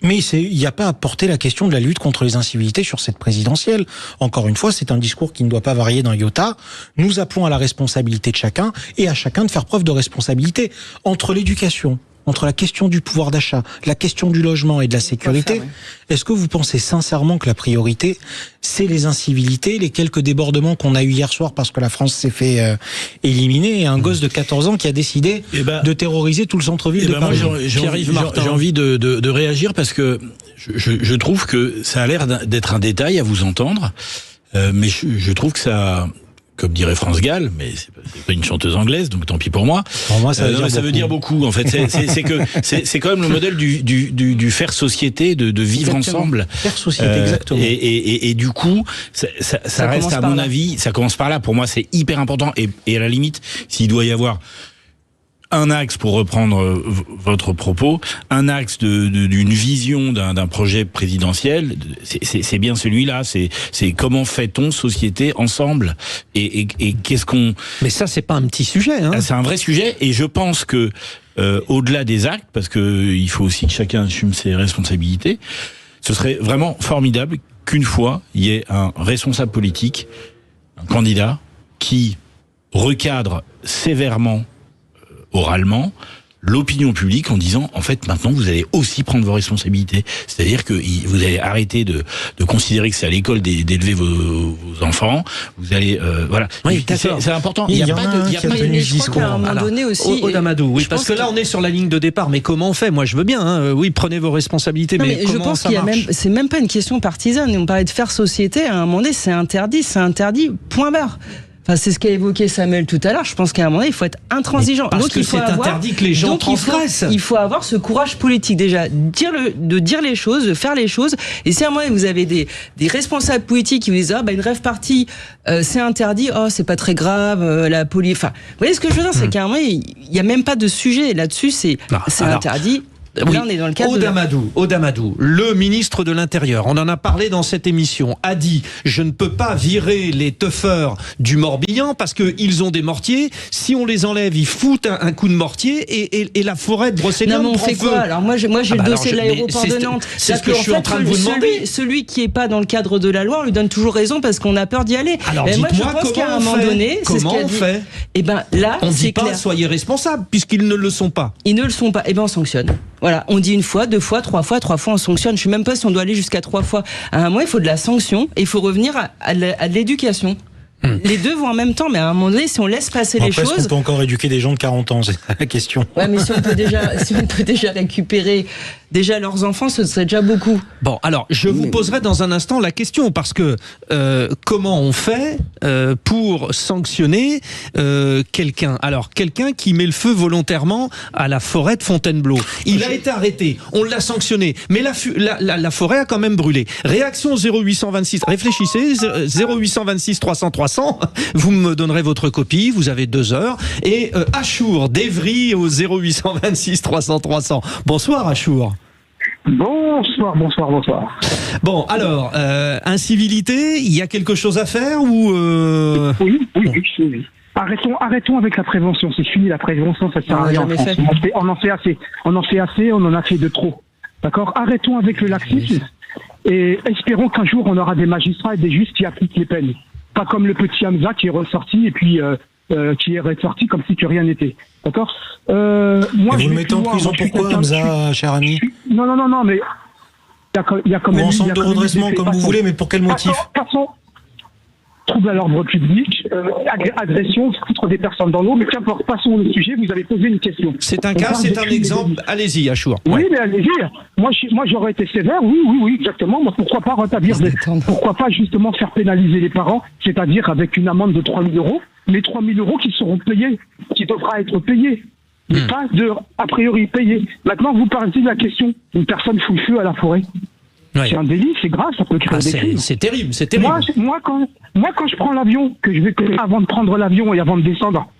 [SPEAKER 4] Mais il n'y a pas à porter la question de la lutte contre les incivilités sur cette présidentielle. Encore une fois, c'est un discours qui ne doit pas varier d'un iota. Nous appelons à la responsabilité de chacun et à chacun de faire preuve de responsabilité. Entre l'éducation, entre la question du pouvoir d'achat, la question du logement et de la sécurité, est-ce que vous pensez sincèrement que la priorité, c'est les incivilités, les quelques débordements qu'on a eu hier soir parce que la France s'est fait éliminer, et un gosse de 14 ans qui a décidé de terroriser tout le centre-ville de Paris?
[SPEAKER 5] Moi, j'ai envie de réagir parce que je trouve que ça a l'air d'être un détail à vous entendre, mais je trouve que ça... Comme dirait France Gall, mais c'est pas une chanteuse anglaise, donc tant pis pour moi.
[SPEAKER 4] Pour moi, ça
[SPEAKER 5] veut dire beaucoup. En fait, c'est quand même le modèle du faire société, de vivre ensemble.
[SPEAKER 4] Faire société, exactement.
[SPEAKER 5] Et du coup, ça reste à mon avis, ça commence par là. Pour moi, c'est hyper important. Et à la limite, s'il doit y avoir un axe, pour reprendre votre propos, un axe d'une vision d'un projet présidentiel, c'est bien celui-là. C'est comment fait-on société ensemble, et qu'est-ce qu'on...
[SPEAKER 2] Mais ça, c'est pas un petit sujet, hein.
[SPEAKER 5] C'est un vrai sujet, et je pense que au-delà des actes, parce que il faut aussi que chacun assume ses responsabilités, ce serait vraiment formidable qu'une fois il y ait un responsable politique, un candidat, qui recadre sévèrement, oralement, l'opinion publique en disant, en fait, maintenant, vous allez aussi prendre vos responsabilités. C'est-à-dire que vous allez arrêter de considérer que c'est à l'école d'élever vos enfants. Vous allez, voilà.
[SPEAKER 2] Oui,
[SPEAKER 5] c'est important.
[SPEAKER 4] Il y a pas de discours.
[SPEAKER 12] À un moment donné aussi.
[SPEAKER 2] Audamadou, oui, parce que là, on est sur la ligne de départ. Mais comment on fait? Moi, je veux bien, hein. Oui, prenez vos responsabilités,
[SPEAKER 12] non,
[SPEAKER 2] mais
[SPEAKER 12] je pense qu'il y a même, c'est même pas une question partisane. On parlait de faire société. À un moment donné, c'est interdit, point barre. Enfin, c'est ce qu'a évoqué Samuel tout à l'heure. Je pense qu'à un moment donné, il faut être intransigeant.
[SPEAKER 2] Parce que c'est interdit que les gens transgressent.
[SPEAKER 12] Il faut avoir ce courage politique, déjà, de dire les choses, de faire les choses. Et si à un moment donné, vous avez des responsables politiques qui vous disent, une rave party, c'est interdit, c'est pas très grave, la police. Enfin, vous voyez ce que je veux dire, c'est qu'à un moment, il y a même pas de sujet là-dessus, c'est interdit.
[SPEAKER 2] Oui.
[SPEAKER 12] Là, on est dans le cadre
[SPEAKER 2] Audamadou, le ministre de l'Intérieur, on en a parlé dans cette émission, a dit « Je ne peux pas virer les teufeurs du Morbihan parce qu'ils ont des mortiers. Si on les enlève, ils foutent un coup de mortier et la forêt de Brocéliande prend feu. »
[SPEAKER 12] Non, mais on fait quoi? Alors moi, j'ai le dossier de l'aéroport de Nantes.
[SPEAKER 2] C'est ce que je suis en train de vous demander.
[SPEAKER 12] Celui qui est pas dans le cadre de la loi, on lui donne toujours raison parce qu'on a peur d'y aller.
[SPEAKER 2] Alors
[SPEAKER 12] moi, je
[SPEAKER 2] dites-moi
[SPEAKER 12] pense qu'à un moment donné,
[SPEAKER 2] comment on fait?
[SPEAKER 12] Eh ben là,
[SPEAKER 2] on dit pas
[SPEAKER 12] clair.
[SPEAKER 2] Soyez responsables puisqu'ils ne le sont pas.
[SPEAKER 12] Ils ne le sont pas. Eh ben on sanctionne. Voilà, on dit une fois, 2 fois, 3 fois, on sanctionne. Je sais même pas si on doit aller jusqu'à 3 fois. À un moment, il faut de la sanction et il faut revenir à de l'éducation. Les deux vont en même temps, mais à un moment donné, si on laisse passer les choses...
[SPEAKER 4] Est-ce qu'on peut encore éduquer des gens de 40 ans? C'est la question.
[SPEAKER 12] Ouais, mais si on peut déjà récupérer leurs enfants, ce serait déjà beaucoup.
[SPEAKER 2] Bon, alors, je vous poserai dans un instant la question, parce que comment on fait pour sanctionner quelqu'un? Alors, quelqu'un qui met le feu volontairement à la forêt de Fontainebleau. Il a été arrêté, on l'a sanctionné, mais la forêt a quand même brûlé. Réaction 0826, réfléchissez, 0826 300 300, vous me donnerez votre copie, vous avez 2 heures. Et Achour d'Evry au 0826 300 300. Bonsoir Achour.
[SPEAKER 17] Bonsoir.
[SPEAKER 2] Bon, alors, incivilité, il y a quelque chose à faire ou
[SPEAKER 17] Oui. Arrêtons avec la prévention. C'est fini, la prévention, ça sert à rien en France. On en fait assez, on en a fait de trop. D'accord? Arrêtons avec le laxisme et espérons qu'un jour on aura des magistrats et des juges qui appliquent les peines. Pas comme le petit Hamza qui est ressorti et puis qui est ressorti comme si que rien n'était. D'accord? Moi,
[SPEAKER 4] vous le mettez en prison pourquoi, Hamza, cher ami?
[SPEAKER 17] Non, mais il y a quand même...
[SPEAKER 4] Ou en centre de redressement, comme vous voulez, mais pour quel motif?
[SPEAKER 17] Passons. Trouble à l'ordre public, agression, foutre des personnes dans l'eau, mais qu'importe, passons au sujet, vous avez posé une question.
[SPEAKER 2] C'est un cas, c'est un exemple, allez-y, Achour.
[SPEAKER 17] Oui, mais allez-y, moi j'aurais été sévère, oui, exactement, moi pourquoi pas rétablir, pourquoi pas justement faire pénaliser les parents, c'est-à-dire avec une amende de 3 000 euros, mais 3 000 euros qui seront payés, qui devra être payé, mais pas a priori payé. Maintenant, vous parlez de la question, une personne fout le feu à la forêt. Ouais. C'est un délit, c'est grave, ça peut créer des crimes.
[SPEAKER 2] C'est terrible.
[SPEAKER 17] Moi, quand je prends l'avion, avant de prendre l'avion et avant de descendre,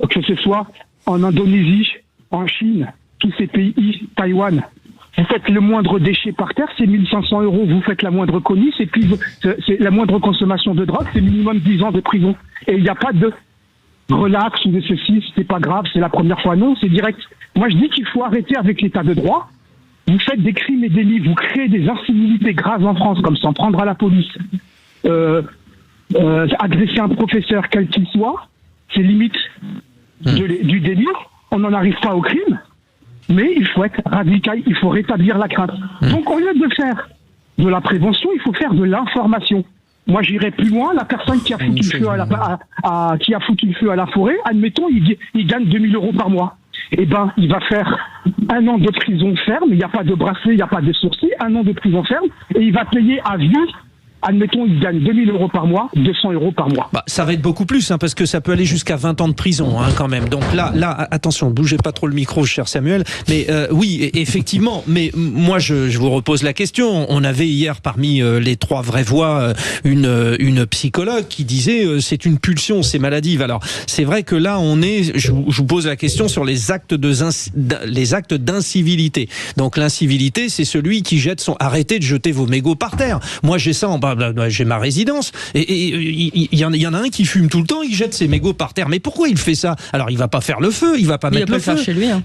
[SPEAKER 17] que ce soit en Indonésie, en Chine, tous ces pays, Taïwan, vous faites le moindre déchet par terre, c'est 1 500 euros. Vous faites la moindre connerie, c'est la moindre consommation de drogue, c'est minimum 10 ans de prison. Et il n'y a pas de relax ou de ceci, c'est pas grave, c'est la première fois. Non, c'est direct. Moi, je dis qu'il faut arrêter avec l'état de droit. Vous faites des crimes et délits, vous créez des incivilités graves en France, comme s'en prendre à la police, agresser un professeur quel qu'il soit, c'est limite du délit. On n'en arrive pas au crime. mais il faut être radical, il faut rétablir la crainte. Donc au lieu de faire de la prévention, il faut faire de l'information. Moi, j'irais plus loin. La personne qui a foutu le feu qui a foutu le feu à la forêt, admettons, il gagne 2000 € par mois. Eh ben, il va faire 1 an de prison ferme. Il n'y a pas de bracelet, il n'y a pas de sourcils. 1 an de prison ferme et il va payer à vie. Admettons, il gagne 2000 € par mois, 200 € par mois.
[SPEAKER 2] Bah, ça va être beaucoup plus, hein, parce que ça peut aller jusqu'à 20 ans de prison, hein, quand même. Donc là, attention, bougez pas trop le micro, cher Samuel. Mais oui, effectivement. Mais moi, je vous repose la question. On avait hier, parmi les 3 vraies voix, une psychologue qui disait c'est une pulsion, c'est maladive. Alors, c'est vrai que là, je vous pose la question sur les actes d'incivilité. Donc l'incivilité, c'est celui qui jette arrêtez de jeter vos mégots par terre. Moi, j'ai ça j'ai ma résidence et il y en a un qui fume tout le temps, il jette ses mégots par terre. Mais pourquoi il fait ça? Alors il va pas faire le feu, il va pas mettre le feu.
[SPEAKER 12] Il va pas le faire chez lui. Hein.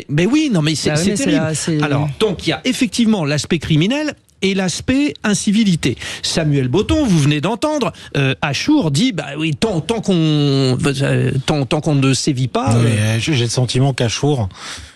[SPEAKER 2] Mais oui, non mais c'est terrible. Alors donc il y a effectivement l'aspect criminel et l'aspect incivilité. Samuel Botton, vous venez d'entendre, Achour dit bah oui, tant qu'on ne sévit pas.
[SPEAKER 4] J'ai le sentiment qu'Achour,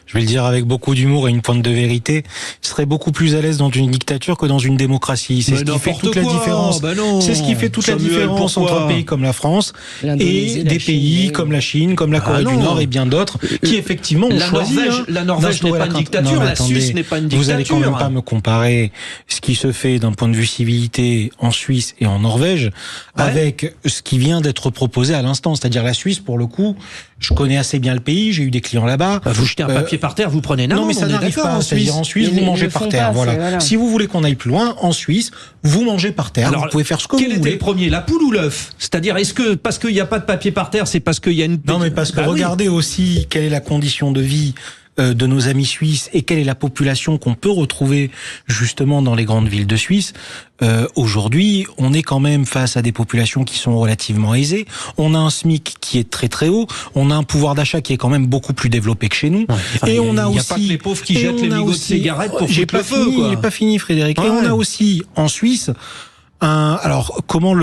[SPEAKER 4] je vais le dire avec beaucoup d'humour et une pointe de vérité, serait beaucoup plus à l'aise dans une dictature que dans une démocratie. C'est ce qui fait toute la différence. C'est ce qui fait toute la différence entre un pays comme la France et des pays comme la Chine, comme la Corée du Nord et bien d'autres qui effectivement ont choisi.
[SPEAKER 2] La Norvège n'est pas une dictature, la Suisse n'est pas une dictature.
[SPEAKER 4] Vous allez quand même pas me comparer ce qui se fait d'un point de vue civilité en Suisse et en Norvège avec ce qui vient d'être proposé à l'instant. C'est-à-dire la Suisse, pour le coup, je connais assez bien le pays, j'ai eu des clients là-bas.
[SPEAKER 2] Vous jetez un papier par terre, vous prenez
[SPEAKER 4] non, mais ça n'arrive pas. C'est-à-dire en Suisse, vous mangez par terre. Voilà. Si vous voulez qu'on aille plus loin, en Suisse, vous mangez par terre. Alors, vous pouvez faire ce que vous voulez.
[SPEAKER 2] Quel était le premier, la poule ou l'œuf? C'est-à-dire, est-ce que parce qu'il n'y a pas de papier par terre, c'est parce qu'il y a une...
[SPEAKER 4] Non, mais parce que regardez aussi quelle est la condition de vie de nos amis suisses et quelle est la population qu'on peut retrouver justement dans les grandes villes de Suisse. Aujourd'hui, on est quand même face à des populations qui sont relativement aisées. On a un SMIC qui est très très haut. On a un pouvoir d'achat qui est quand même beaucoup beaucoup plus développé que chez nous.
[SPEAKER 2] Et on a aussi... Il n'y a pas que les pauvres qui jettent les mégots de cigarettes pour foutre le feu.
[SPEAKER 4] J'ai pas fini, Frédéric. Et on a aussi, en Suisse... alors, comment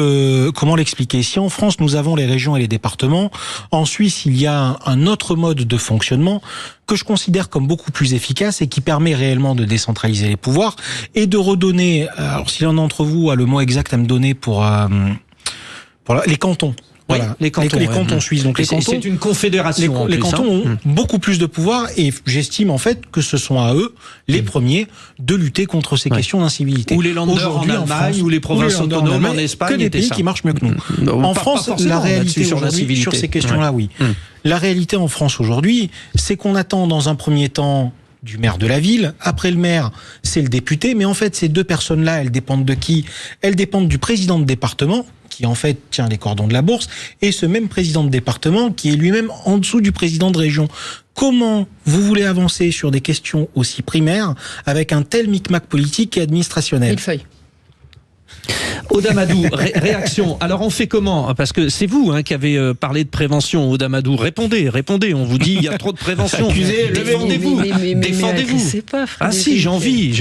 [SPEAKER 4] l'expliquer? Si en France, nous avons les régions et les départements, en Suisse, il y a un autre mode de fonctionnement que je considère comme beaucoup plus efficace et qui permet réellement de décentraliser les pouvoirs et de redonner, alors si l'un d'entre vous a le mot exact à me donner pour les cantons. Voilà, les cantons suisses. Donc
[SPEAKER 2] c'est une confédération.
[SPEAKER 4] Les cantons ont beaucoup plus de pouvoir et j'estime en fait que ce sont à eux les premiers de lutter contre ces questions d'incivilité.
[SPEAKER 2] Ou les Länder en Allemagne, ou les provinces autonomes en Espagne,
[SPEAKER 4] que des pays qui marchent mieux que nous. En France, la réalité aujourd'hui sur ces questions-là, oui. La réalité en France aujourd'hui, c'est qu'on attend dans un premier temps du maire de la ville. Après le maire, c'est le député. Mais en fait, ces deux personnes-là, elles dépendent de qui? Elles dépendent du président de département, qui en fait tient les cordons de la bourse, et ce même président de département qui est lui-même en dessous du président de région. Comment vous voulez avancer sur des questions aussi primaires avec un tel micmac politique et administrationnel?
[SPEAKER 2] Aude Amadou, réaction. Alors on fait comment? Parce que c'est vous qui avez parlé de prévention, Aude Amadou. Répondez. On vous dit il y a trop de prévention. Défendez-vous. Défendez-vous. Ah si, j'ai envie.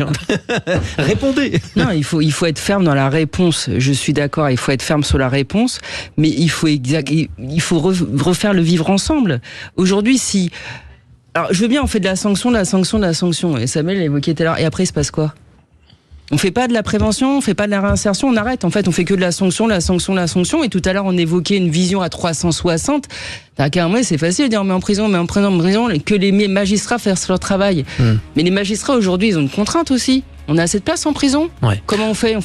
[SPEAKER 2] Répondez.
[SPEAKER 12] Non, il faut être ferme dans la réponse. Je suis d'accord, il faut être ferme sur la réponse, mais il faut refaire le vivre ensemble. Aujourd'hui, alors je veux bien, on fait de la sanction. Et Samuel l'a évoqué tout à l'heure. Et après, il se passe quoi? On fait pas de la prévention, on fait pas de la réinsertion, on arrête. En fait, on fait que de la sanction. Et tout à l'heure, on évoquait une vision à 360. Carrément, c'est facile de dire on met en prison, que les magistrats fassent leur travail. Mais les magistrats aujourd'hui, ils ont une contrainte aussi. On a assez de place en prison. Comment on fait?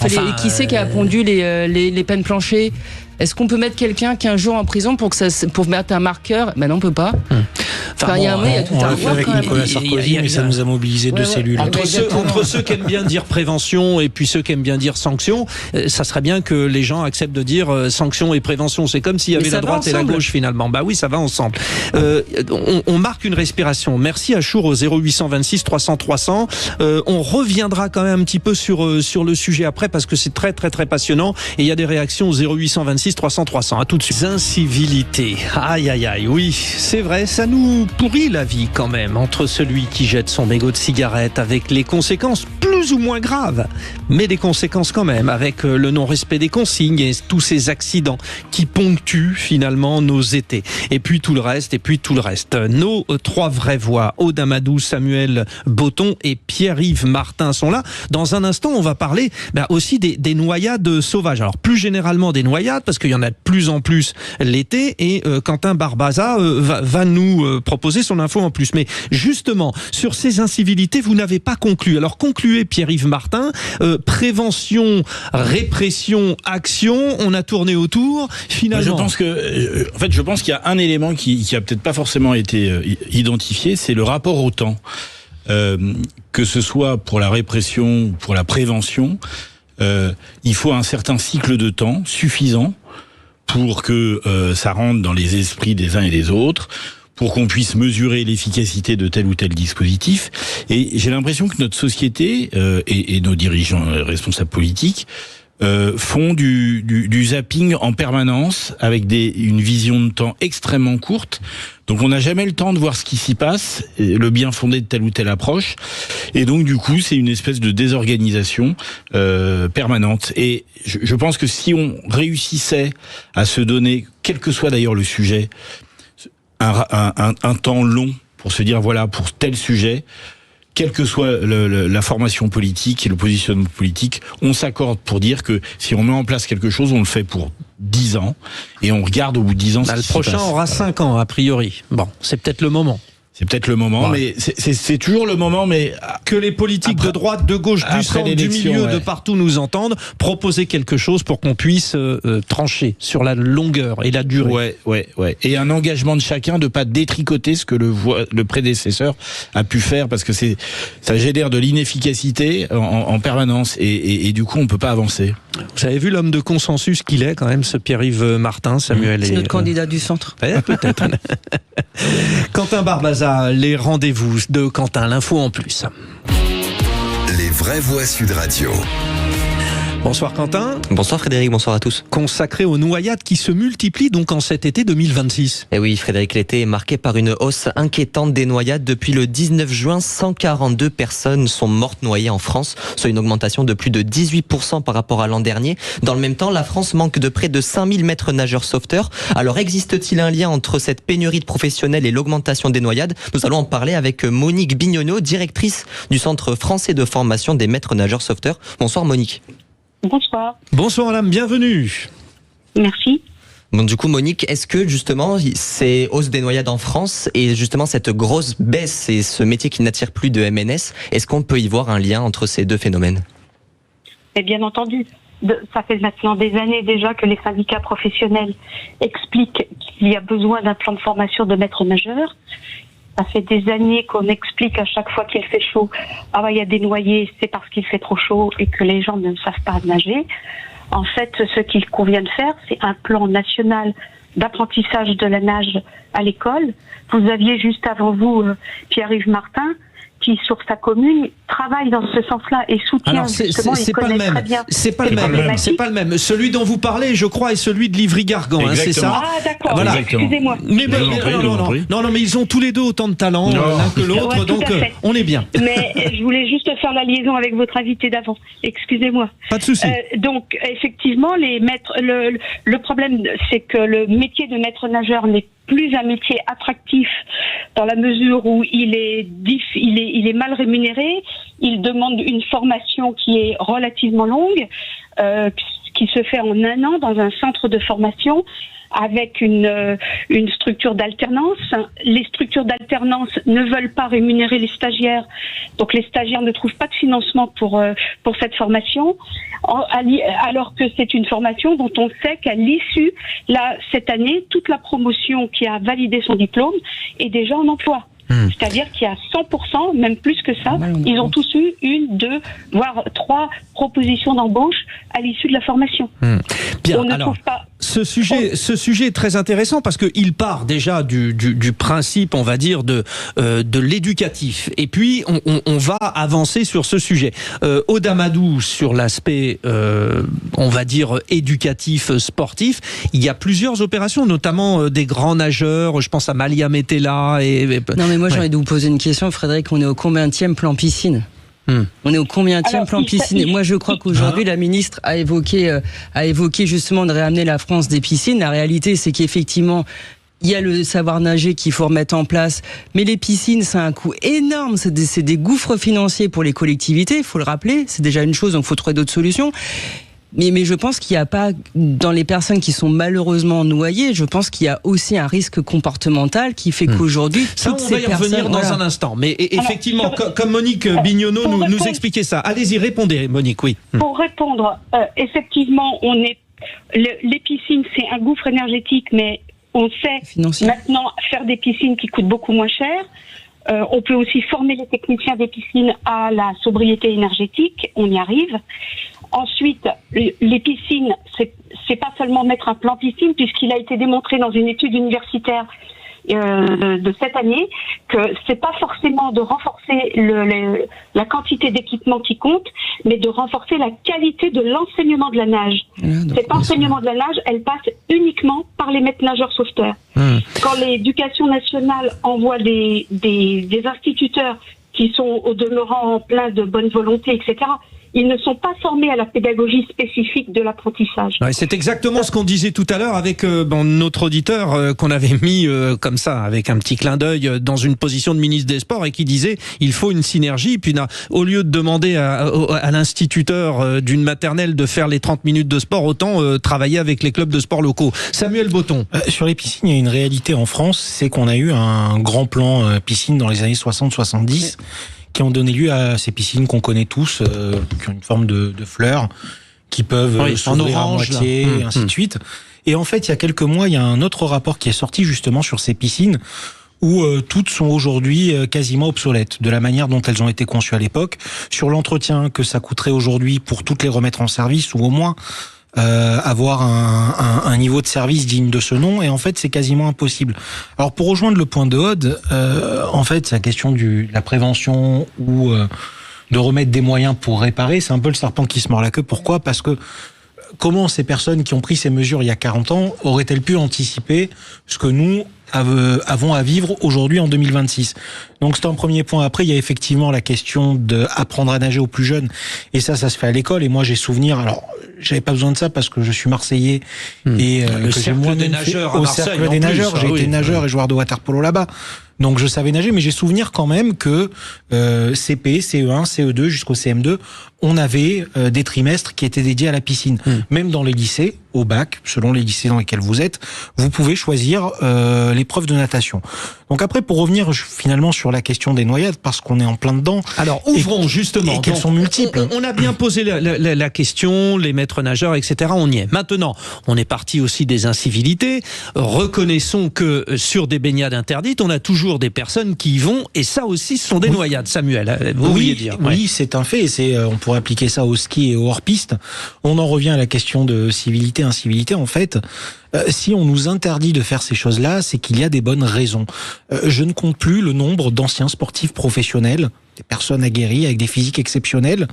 [SPEAKER 12] Qui c'est qui a pondu les peines planchées? Est-ce qu'on peut mettre quelqu'un 15 jours en prison pour mettre un marqueur? Ben non, on peut pas.
[SPEAKER 4] Il y a tout un fait avec Nicolas Sarkozy, mais ça nous a mobilisé deux cellules.
[SPEAKER 2] Entre ceux qui aiment bien dire prévention et puis ceux qui aiment bien dire sanction, ça serait bien que les gens acceptent de dire sanction et prévention. C'est comme s'il y avait la droite et la gauche finalement. Bah oui, ça va ensemble. On marque une respiration. Merci Achour au 0826 300 300. On reviendra quand même un petit peu sur le sujet après parce que c'est très très très passionnant et il y a des réactions au 0826 300 300. À tout de suite. Incivilité. Aïe aïe aïe. Oui, c'est vrai. Ça nous pourrit la vie quand même entre celui qui jette son mégot de cigarette avec les conséquences plus ou moins graves, mais des conséquences quand même, avec le non-respect des consignes et tous ces accidents qui ponctuent finalement nos étés. Et puis tout le reste, Nos trois vraies voix, Aude Amadou, Samuel Botton et Pierre-Yves Martin sont là. Dans un instant, on va parler aussi des noyades sauvages. Alors plus généralement des noyades, parce qu'il y en a de plus en plus l'été, et Quentin Barbaza va nous proposer son info en plus. Mais justement, sur ces incivilités, vous n'avez pas conclu. Alors concluez, Pierre-Yves Martin, prévention, répression, action, on a tourné autour, finalement.
[SPEAKER 5] Je pense qu'il y a un élément qui a peut-être pas forcément été identifié, c'est le rapport au temps. Que ce soit pour la répression ou pour la prévention, il faut un certain cycle de temps suffisant pour que ça rentre dans les esprits des uns et des autres, pour qu'on puisse mesurer l'efficacité de tel ou tel dispositif. Et j'ai l'impression que notre société et nos dirigeants responsables politiques font du zapping en permanence avec une vision de temps extrêmement courte. Donc on n'a jamais le temps de voir ce qui s'y passe, le bien fondé de telle ou telle approche. Et donc du coup, c'est une espèce de désorganisation permanente. Et je pense que si on réussissait à se donner, quel que soit d'ailleurs le sujet, un temps long pour se dire voilà, pour tel sujet, quelle que soit la formation politique et le positionnement politique, on s'accorde pour dire que si on met en place quelque chose, on le fait pour 10 ans et on regarde au bout de 10 ans ce qui se passe.
[SPEAKER 2] Le prochain aura 5 ans, a priori. Bon, c'est peut-être le moment.
[SPEAKER 5] C'est peut-être le moment, mais c'est toujours le moment, mais
[SPEAKER 2] que les politiques de droite, de gauche, du centre, du milieu, de partout nous entendent, proposer quelque chose pour qu'on puisse trancher sur la longueur et la durée.
[SPEAKER 5] Ouais. Et un engagement de chacun de pas détricoter ce que le prédécesseur a pu faire, parce que ça génère de l'inefficacité en permanence et du coup on peut pas avancer.
[SPEAKER 2] Vous avez vu l'homme de consensus qu'il est quand même, ce Pierre-Yves Martin, Samuel.
[SPEAKER 12] C'est notre candidat du centre.
[SPEAKER 2] Peut-être. Quentin Barbaza, les rendez-vous de Quentin, l'info en plus.
[SPEAKER 1] Les vraies voix Sud Radio.
[SPEAKER 2] Bonsoir Quentin.
[SPEAKER 18] Bonsoir Frédéric, bonsoir à tous.
[SPEAKER 2] Consacré aux noyades qui se multiplient donc en cet été 2026.
[SPEAKER 18] Et oui Frédéric, l'été est marqué par une hausse inquiétante des noyades. Depuis le 19 juin, 142 personnes sont mortes noyées en France, soit une augmentation de plus de 18% par rapport à l'an dernier. Dans le même temps, la France manque de près de 5000 maîtres nageurs sauveteurs. Alors existe-t-il un lien entre cette pénurie de professionnels et l'augmentation des noyades? Nous allons en parler avec Monique Bignonneau, directrice du Centre français de formation des maîtres nageurs sauveteurs. Bonsoir Monique.
[SPEAKER 19] Bonsoir.
[SPEAKER 2] Bonsoir madame, bienvenue.
[SPEAKER 19] Merci.
[SPEAKER 18] Bon, du coup, Monique, est-ce que justement ces hausses des noyades en France et justement cette grosse baisse et ce métier qui n'attire plus de MNS, est-ce qu'on peut y voir un lien entre ces deux phénomènes?
[SPEAKER 19] Et bien entendu, ça fait maintenant des années déjà que les syndicats professionnels expliquent qu'il y a besoin d'un plan de formation de maîtres nageurs. Ça fait des années qu'on explique à chaque fois qu'il fait chaud, il y a des noyés, c'est parce qu'il fait trop chaud et que les gens ne savent pas nager. En fait, ce qu'il convient de faire, c'est un plan national d'apprentissage de la nage à l'école. Vous aviez juste avant vous Pierre-Yves Martin, qui sur sa commune travaille dans ce sens-là et soutient justement, il connaît très bien.
[SPEAKER 2] C'est pas le même. Celui dont vous parlez, je crois, est celui de Livry-Gargan, hein, c'est ça?
[SPEAKER 19] Ah d'accord,
[SPEAKER 2] voilà.
[SPEAKER 19] Excusez-moi.
[SPEAKER 2] Non, mais ils ont tous les deux autant de talent l'un que l'autre,
[SPEAKER 19] ouais,
[SPEAKER 2] donc on est bien.
[SPEAKER 19] Mais je voulais juste faire la liaison avec votre invité d'avant. Excusez-moi.
[SPEAKER 2] Pas de souci.
[SPEAKER 19] Donc effectivement, les maîtres, le problème, c'est que le métier de maître nageur n'est plus un métier attractif dans la mesure où il est mal rémunéré, il demande une formation qui est relativement longue, qui se fait en 1 an dans un centre de formation avec une structure d'alternance. Les structures d'alternance ne veulent pas rémunérer les stagiaires, donc les stagiaires ne trouvent pas de financement pour cette formation, alors que c'est une formation dont on sait qu'à l'issue, là, cette année, toute la promotion qui a validé son diplôme est déjà en emploi. C'est-à-dire qu'il y a 100%, même plus que ça, ils ont tous eu 1, 2, voire 3 propositions d'embauche à l'issue de la formation.
[SPEAKER 2] Bien,
[SPEAKER 19] on ne
[SPEAKER 2] alors,
[SPEAKER 19] trouve pas
[SPEAKER 2] Ce sujet est très intéressant parce qu'il part déjà du principe, on va dire, de l'éducatif. Et puis, on va avancer sur ce sujet. Aude Amadou, sur l'aspect, on va dire, éducatif, sportif, il y a plusieurs opérations, notamment des grands nageurs. Je pense à Malia Metella.
[SPEAKER 12] Non, mais moi, j'ai envie de vous poser une question, Frédéric. On est au combienième plan piscine ? On est au combienième plan piscine? Et moi, je crois qu'aujourd'hui, la ministre a évoqué justement de réamener la France des piscines. La réalité, c'est qu'effectivement, il y a le savoir nager qu'il faut remettre en place, mais les piscines, c'est un coût énorme. C'est des gouffres financiers pour les collectivités. Il faut le rappeler. C'est déjà une chose, donc il faut trouver d'autres solutions. Mais je pense qu'il n'y a pas, dans les personnes qui sont malheureusement noyées, je pense qu'il y a aussi un risque comportemental qui fait qu'aujourd'hui,
[SPEAKER 2] ça, on va y revenir dans un instant. Mais effectivement, comme Monique Bignonneau nous expliquait ça. Allez-y, répondez, Monique, oui.
[SPEAKER 19] Pour répondre, effectivement, les piscines, c'est un gouffre énergétique, mais on sait maintenant faire des piscines qui coûtent beaucoup moins cher. On peut aussi former les techniciens des piscines à la sobriété énergétique, on y arrive. Ensuite, les piscines, c'est pas seulement mettre un plan piscine, puisqu'il a été démontré dans une étude universitaire de cette année que c'est pas forcément de renforcer la quantité d'équipements qui compte, mais de renforcer la qualité de l'enseignement de la nage. Cet enseignement de la nage, elle passe uniquement par les maîtres nageurs sauveteurs. Quand l'éducation nationale envoie des instituteurs qui sont au demeurant plein de bonne volonté, etc., ils ne sont pas formés à la pédagogie spécifique de l'apprentissage.
[SPEAKER 2] Ouais, c'est exactement ce qu'on disait tout à l'heure avec notre auditeur qu'on avait mis comme ça, avec un petit clin d'œil dans une position de ministre des Sports et qui disait il faut une synergie. Puis au lieu de demander à l'instituteur d'une maternelle de faire les 30 minutes de sport, autant travailler avec les clubs de sport locaux. Samuel Botton.
[SPEAKER 4] Sur les piscines, il y a une réalité en France, c'est qu'on a eu un grand plan piscine dans les années 60-70. Qui ont donné lieu à ces piscines qu'on connaît tous, qui ont une forme de fleurs, qui peuvent s'ouvrir à moitié, et ainsi de suite. Et en fait, il y a quelques mois, il y a un autre rapport qui est sorti justement sur ces piscines, où toutes sont aujourd'hui quasiment obsolètes, de la manière dont elles ont été conçues à l'époque, sur l'entretien que ça coûterait aujourd'hui pour toutes les remettre en service, ou au moins avoir un niveau de service digne de ce nom, et en fait c'est quasiment impossible. Alors pour rejoindre le point de Aude, en fait c'est la question de la prévention ou de remettre des moyens pour réparer, c'est un peu le serpent qui se mord la queue. Pourquoi ? Parce que comment ces personnes qui ont pris ces mesures il y a 40 ans auraient-elles pu anticiper ce que nous avons à vivre aujourd'hui en 2026. Donc c'est un premier point. Après, il y a effectivement la question d'apprendre à nager aux plus jeunes, et ça se fait à l'école. Et moi j'ai souvenir, alors j'avais pas besoin de ça parce que je suis marseillais et
[SPEAKER 2] le cercle des nageurs
[SPEAKER 4] au cercle des nageurs, j'ai été nageur et joueur de water-polo là-bas. Donc je savais nager, mais j'ai souvenir quand même que CP, CE1, CE2 jusqu'au CM2, on avait des trimestres qui étaient dédiés à la piscine. Même dans les lycées, au bac, selon les lycées dans lesquels vous êtes, vous pouvez choisir l'épreuve de natation. Donc après, pour revenir finalement sur la question des noyades, parce qu'on est en plein dedans.
[SPEAKER 2] Alors ouvrons justement.
[SPEAKER 4] Et qu'elles sont multiples.
[SPEAKER 2] On a bien posé la question, les maîtres nageurs, etc. On y est. Maintenant, on est parti aussi des incivilités. Reconnaissons que sur des baignades interdites, on a toujours des personnes qui y vont, et ça aussi, ce sont des noyades. Samuel, vous vouliez dire.
[SPEAKER 4] Oui, c'est un fait. On pourrait appliquer ça au ski et au hors-piste. On en revient à la question de civilité, incivilité. En fait, si on nous interdit de faire ces choses-là, c'est qu'il y a des bonnes raisons. Je ne compte plus le nombre d'anciens sportifs professionnels, des personnes aguerries avec des physiques exceptionnels,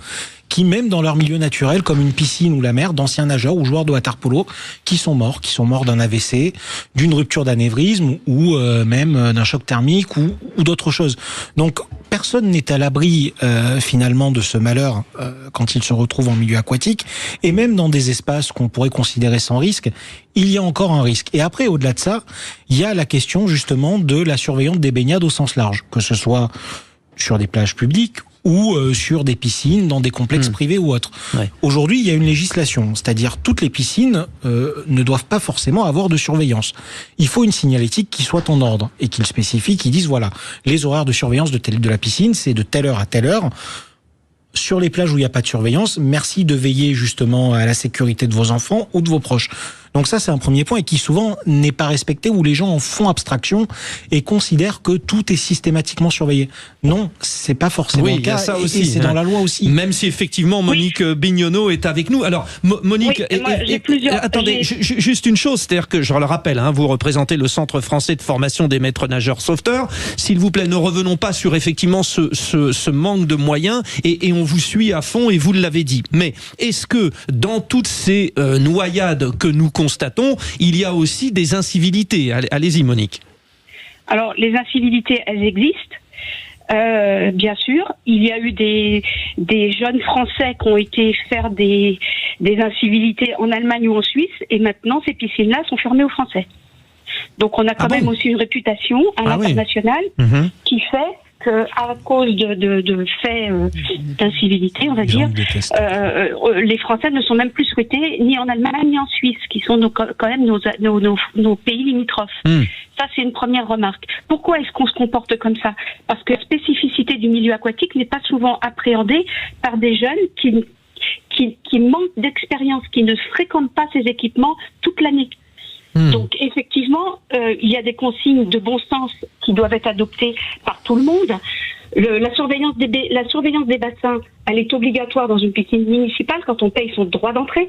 [SPEAKER 4] qui même dans leur milieu naturel, comme une piscine ou la mer, d'anciens nageurs ou joueurs de water-polo, qui sont morts d'un AVC, d'une rupture d'anévrisme ou même d'un choc thermique ou d'autres choses. Donc personne n'est à l'abri finalement de ce malheur quand il se retrouve en milieu aquatique, et même dans des espaces qu'on pourrait considérer sans risque, il y a encore un risque. Et après, au-delà de ça, il y a la question justement de la surveillance des baignades au sens large, que ce soit sur des plages publiques ou sur des piscines dans des complexes privés ou autres. Aujourd'hui, il y a une législation, c'est-à-dire toutes les piscines ne doivent pas forcément avoir de surveillance. Il faut une signalétique qui soit en ordre et qui le spécifie, qui dise voilà, les horaires de surveillance de la piscine, c'est de telle heure à telle heure. Sur les plages où il n'y a pas de surveillance, merci de veiller justement à la sécurité de vos enfants ou de vos proches. Donc Donc ça, c'est un premier point et qui souvent n'est pas respecté, où les gens en font abstraction et considèrent que tout est systématiquement surveillé. Non, c'est pas forcément le cas.
[SPEAKER 2] Ça
[SPEAKER 4] et
[SPEAKER 2] aussi,
[SPEAKER 4] c'est dans la loi aussi.
[SPEAKER 2] Même si effectivement Monique Bignonneau est avec nous. Alors Monique, attendez, juste une chose, c'est-à-dire que je le rappelle, vous représentez le Centre français de formation des maîtres nageurs sauveteurs. S'il vous plaît, ne revenons pas sur effectivement ce manque de moyens et on vous suit à fond et vous l'avez dit. Mais est-ce que dans toutes ces noyades que nous constatons, il y a aussi des incivilités? Allez-y Monique.
[SPEAKER 19] Alors les incivilités, elles existent. Bien sûr, il y a eu des jeunes Français qui ont été faire des incivilités en Allemagne ou en Suisse, et maintenant ces piscines-là sont fermées aux Français. Donc on a quand même aussi une réputation à l'international qui fait qu'à cause de faits d'incivilité, on va dire, les Français ne sont même plus souhaités ni en Allemagne ni en Suisse, qui sont quand même nos pays limitrophes. Ça, c'est une première remarque. Pourquoi est-ce qu'on se comporte comme ça? Parce que la spécificité du milieu aquatique n'est pas souvent appréhendée par des jeunes qui manquent d'expérience, qui ne fréquentent pas ces équipements toute l'année. Donc effectivement, il y a des consignes de bon sens qui doivent être adoptées par tout le monde. La surveillance des bassins, elle est obligatoire dans une piscine municipale quand on paye son droit d'entrée.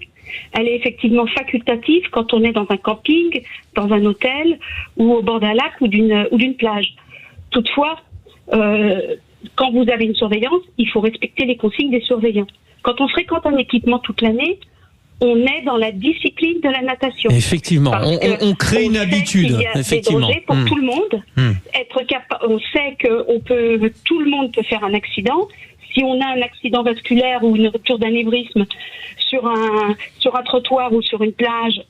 [SPEAKER 19] Elle est effectivement facultative quand on est dans un camping, dans un hôtel ou au bord d'un lac ou d'une plage. Toutefois, quand vous avez une surveillance, il faut respecter les consignes des surveillants. Quand on fréquente un équipement toute l'année, on est dans la discipline de la natation.
[SPEAKER 2] Effectivement, on crée une habitude.
[SPEAKER 19] Il y a
[SPEAKER 2] effectivement.
[SPEAKER 19] des dangers pour tout le monde. On sait que tout le monde peut faire un accident. Si on a un accident vasculaire ou une rupture d'anévrisme sur un trottoir ou sur une plage,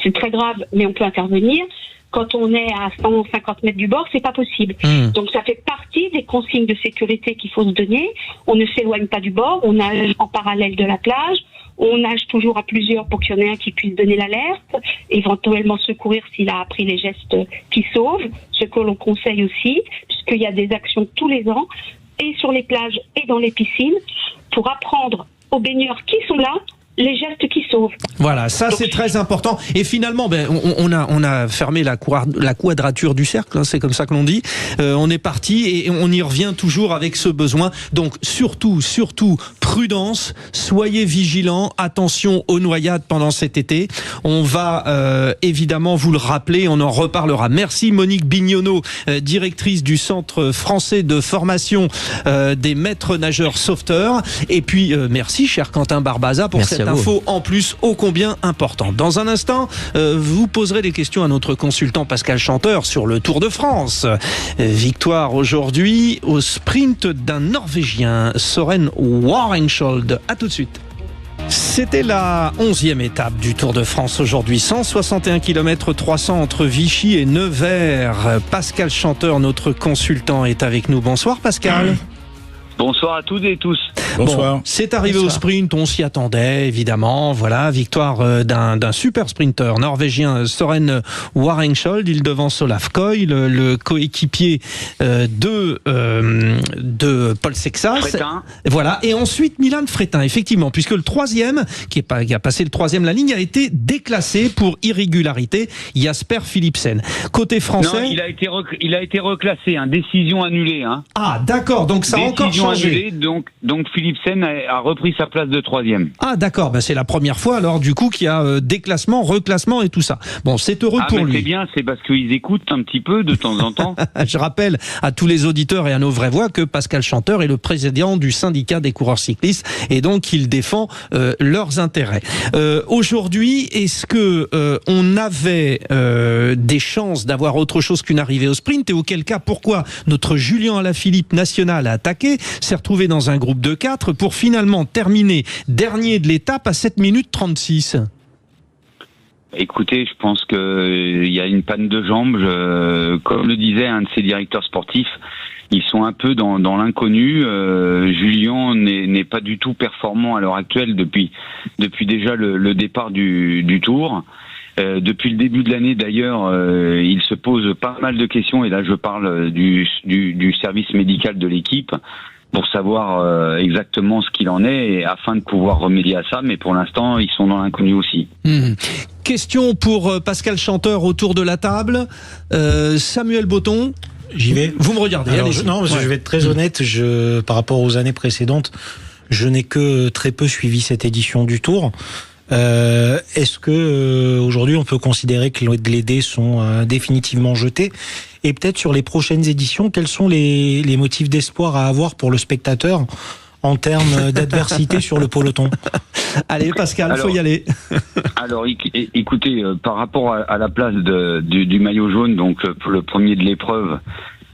[SPEAKER 19] c'est très grave, mais on peut intervenir. Quand on est à 150 mètres du bord, c'est pas possible. Donc ça fait partie des consignes de sécurité qu'il faut se donner. On ne s'éloigne pas du bord, on nage en parallèle de la plage. On nage toujours à plusieurs pour qu'il y en ait un qui puisse donner l'alerte, éventuellement secourir s'il a appris les gestes qui sauvent, ce que l'on conseille aussi, puisqu'il y a des actions tous les ans, et sur les plages et dans les piscines, pour apprendre aux baigneurs qui sont là les gestes qui sauvent.
[SPEAKER 2] Voilà, ça c'est très important. Et finalement, on a fermé la quadrature du cercle, c'est comme ça que l'on dit. On est parti et on y revient toujours avec ce besoin. Donc surtout, prudence, soyez vigilants, attention aux noyades pendant cet été. On va évidemment vous le rappeler, on en reparlera. Merci Monique Bignonneau, directrice du Centre français de formation des maîtres nageurs sauveteurs. Et puis merci cher Quentin Barbaza pour cette info en plus ô combien importante. Dans un instant, vous poserez des questions à notre consultant Pascal Chanteur sur le Tour de France. Victoire aujourd'hui au sprint d'un Norvégien, Søren Warensholt. À tout de suite. C'était la 11e étape du Tour de France aujourd'hui. 161 km 300 entre Vichy et Nevers. Pascal Chanteur, notre consultant, est avec nous. Bonsoir Pascal.
[SPEAKER 9] Bonsoir à toutes et tous.
[SPEAKER 2] Bonsoir. Bon, c'est arrivé au sprint, on s'y attendait évidemment. Voilà, victoire d'un super sprinter norvégien, Søren Warensholt. Il devance Olaf Koy, le coéquipier de Paul Sexas.
[SPEAKER 9] Frétin.
[SPEAKER 2] Voilà, et ensuite Milan Frétin, effectivement, puisque le troisième, qui a passé le troisième la ligne, a été déclassé pour irrégularité. Jasper Philipsen. Côté français,
[SPEAKER 9] non, il a été reclassé, décision annulée.
[SPEAKER 2] Ah d'accord, donc ça a encore changé.
[SPEAKER 9] Annulée, donc Philipsen a repris sa place de troisième.
[SPEAKER 2] Ah d'accord, c'est la première fois alors du coup qu'il y a déclassement, reclassement et tout ça. Bon, c'est heureux pour lui.
[SPEAKER 9] C'est bien, c'est parce qu'ils écoutent un petit peu de temps en temps.
[SPEAKER 2] Je rappelle à tous les auditeurs et à nos vraies voix que Pascal Chanteur est le président du syndicat des coureurs cyclistes et donc il défend leurs intérêts. Aujourd'hui, est-ce que on avait des chances d'avoir autre chose qu'une arrivée au sprint, et auquel cas pourquoi notre Julien Alaphilippe national a attaqué, s'est retrouvé dans un groupe de 4 pour finalement terminer dernier de l'étape à 7 minutes 36.
[SPEAKER 9] Écoutez, je pense qu'il y a une panne de jambes. Comme le disait un de ses directeurs sportifs, ils sont un peu dans l'inconnu. Julien n'est pas du tout performant à l'heure actuelle depuis déjà le départ du Tour. Depuis le début de l'année d'ailleurs, il se pose pas mal de questions, et là je parle du service médical de l'équipe. pour savoir exactement ce qu'il en est et afin de pouvoir remédier à ça. Mais pour l'instant, ils sont dans l'inconnu aussi.
[SPEAKER 2] Question pour Pascal Chanteur autour de la table. Samuel Botton.
[SPEAKER 4] J'y vais.
[SPEAKER 2] Vous me regardez.
[SPEAKER 4] Alors, je vais être très honnête. Par rapport aux années précédentes, je n'ai que très peu suivi cette édition du Tour. Est-ce que aujourd'hui on peut considérer que les dés sont définitivement jetés? Et peut-être sur les prochaines éditions, quels sont les motifs d'espoir à avoir pour le spectateur en termes d'adversité sur le peloton?
[SPEAKER 2] Allez Pascal, il faut y aller.
[SPEAKER 9] Alors écoutez, par rapport à la place du maillot jaune, donc le premier de l'épreuve,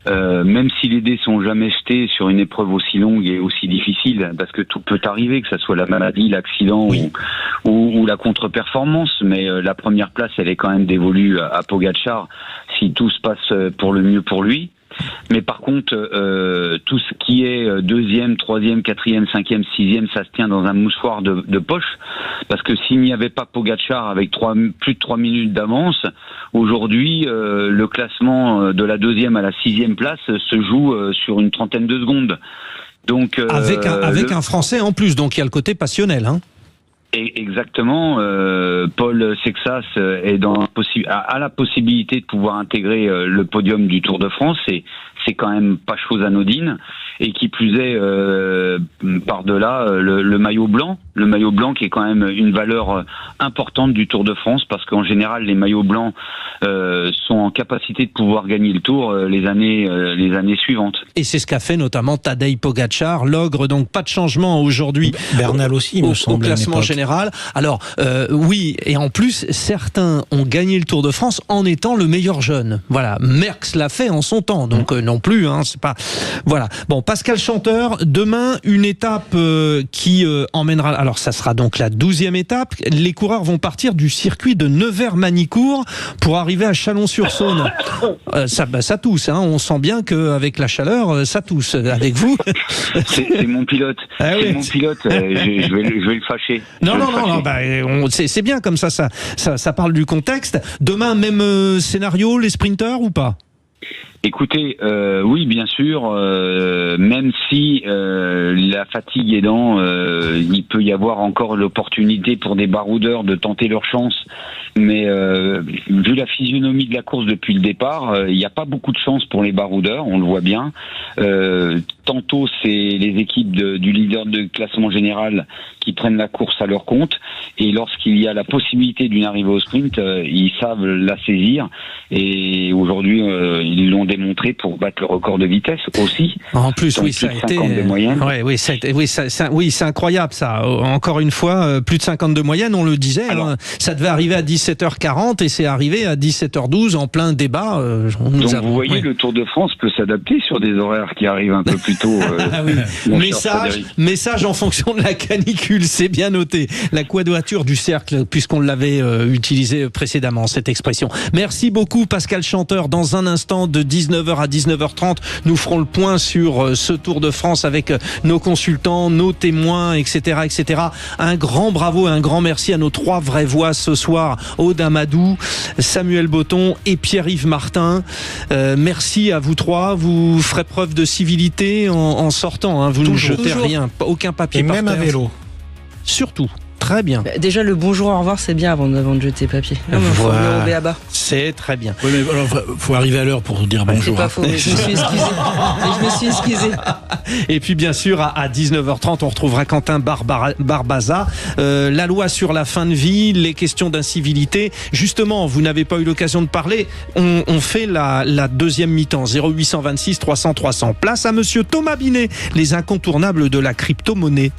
[SPEAKER 9] même si les dés sont jamais jetés sur une épreuve aussi longue et aussi difficile, parce que tout peut arriver, que ça soit la maladie, l'accident ou la contre-performance, mais la première place, elle est quand même dévolue à Pogačar si tout se passe pour le mieux pour lui. Mais par contre, tout ce qui est deuxième, troisième, quatrième, cinquième, sixième, ça se tient dans un moussoir de poche. Parce que s'il n'y avait pas Pogačar avec plus de 3 minutes d'avance, aujourd'hui, le classement de la deuxième à la sixième place se joue sur une trentaine de secondes. Donc
[SPEAKER 2] avec un Français en plus, donc il y a le côté passionnel, hein.
[SPEAKER 9] Exactement, Paul Sexas a la possibilité de pouvoir intégrer le podium du Tour de France, c'est quand même pas chose anodine, et qui plus est par-delà le maillot blanc qui est quand même une valeur importante du Tour de France, parce qu'en général les maillots blancs sont en capacité de pouvoir gagner le Tour les années suivantes.
[SPEAKER 2] Et c'est ce qu'a fait notamment Tadej Pogačar, l'ogre. Donc pas de changement aujourd'hui.
[SPEAKER 4] Bernal aussi, il me semble,
[SPEAKER 2] au classement général. Alors oui, et en plus certains ont gagné le Tour de France en étant le meilleur jeune. Voilà, Merckx l'a fait en son temps, donc non plus, hein, c'est pas. Voilà. Bon, Pascal Chanteur, demain une étape qui emmènera. Alors ça sera donc la 12e étape. Les coureurs vont partir du circuit de Nevers-Manicourt pour arriver à Chalon-sur-Saône. Ça tousse, hein. On sent bien qu'avec la chaleur, ça tousse. Avec vous.
[SPEAKER 9] C'est mon pilote.
[SPEAKER 2] Ah oui.
[SPEAKER 9] C'est mon pilote. Je vais le fâcher.
[SPEAKER 2] Non, c'est bien comme ça parle du contexte. Demain, même scénario, les sprinteurs ou pas?
[SPEAKER 9] Écoutez, oui, bien sûr, même si la fatigue aidant, il peut y avoir encore l'opportunité pour des baroudeurs de tenter leur chance. Mais vu la physionomie de la course depuis le départ, il n'y a pas beaucoup de chance pour les baroudeurs, on le voit bien. Tantôt, c'est les équipes du leader de classement général qui prennent la course à leur compte. Et lorsqu'il y a la possibilité d'une arrivée au sprint, ils savent la saisir. Et aujourd'hui, ils l'ont démontré pour battre le record de vitesse aussi.
[SPEAKER 2] En plus, oui, ça a été. Oui, c'est incroyable ça. Encore une fois, plus de 50 de moyenne, on le disait. Alors, ça devait arriver à 17h40 et c'est arrivé à 17h12 en plein débat.
[SPEAKER 9] Donc vous voyez, le Tour de France peut s'adapter sur des horaires qui arrivent un peu plus tôt.
[SPEAKER 2] Message en fonction de la canicule, c'est bien noté. La quadrature du cercle, puisqu'on l'avait utilisé précédemment, cette expression. Merci beaucoup Pascal Chanteur. Dans un instant, de 19h à 19h30, nous ferons le point sur ce Tour de France avec nos consultants, nos témoins, etc., etc. Un grand bravo et un grand merci à nos 3 vraies voix ce soir, Aude Amadou, Samuel Botton et Pierre-Yves Martin. Merci à vous 3. Vous ferez preuve de civilité en sortant, hein. Vous ne jetez rien, aucun papier par terre.
[SPEAKER 4] Et même à vélo.
[SPEAKER 2] Surtout. Très bien.
[SPEAKER 12] Déjà, le bonjour, au revoir, c'est bien avant de jeter papier.
[SPEAKER 2] Voilà. C'est très bien.
[SPEAKER 5] Oui, mais alors, faut arriver à l'heure pour dire bonjour.
[SPEAKER 12] C'est pas faux, je me suis excusé.
[SPEAKER 2] Et puis, bien sûr, à 19h30, on retrouvera Quentin Barbaza. La loi sur la fin de vie, les questions d'incivilité. Justement, vous n'avez pas eu l'occasion de parler. On fait la deuxième mi-temps. 0826 300 300. Place à monsieur Thomas Binet, les incontournables de la crypto-monnaie.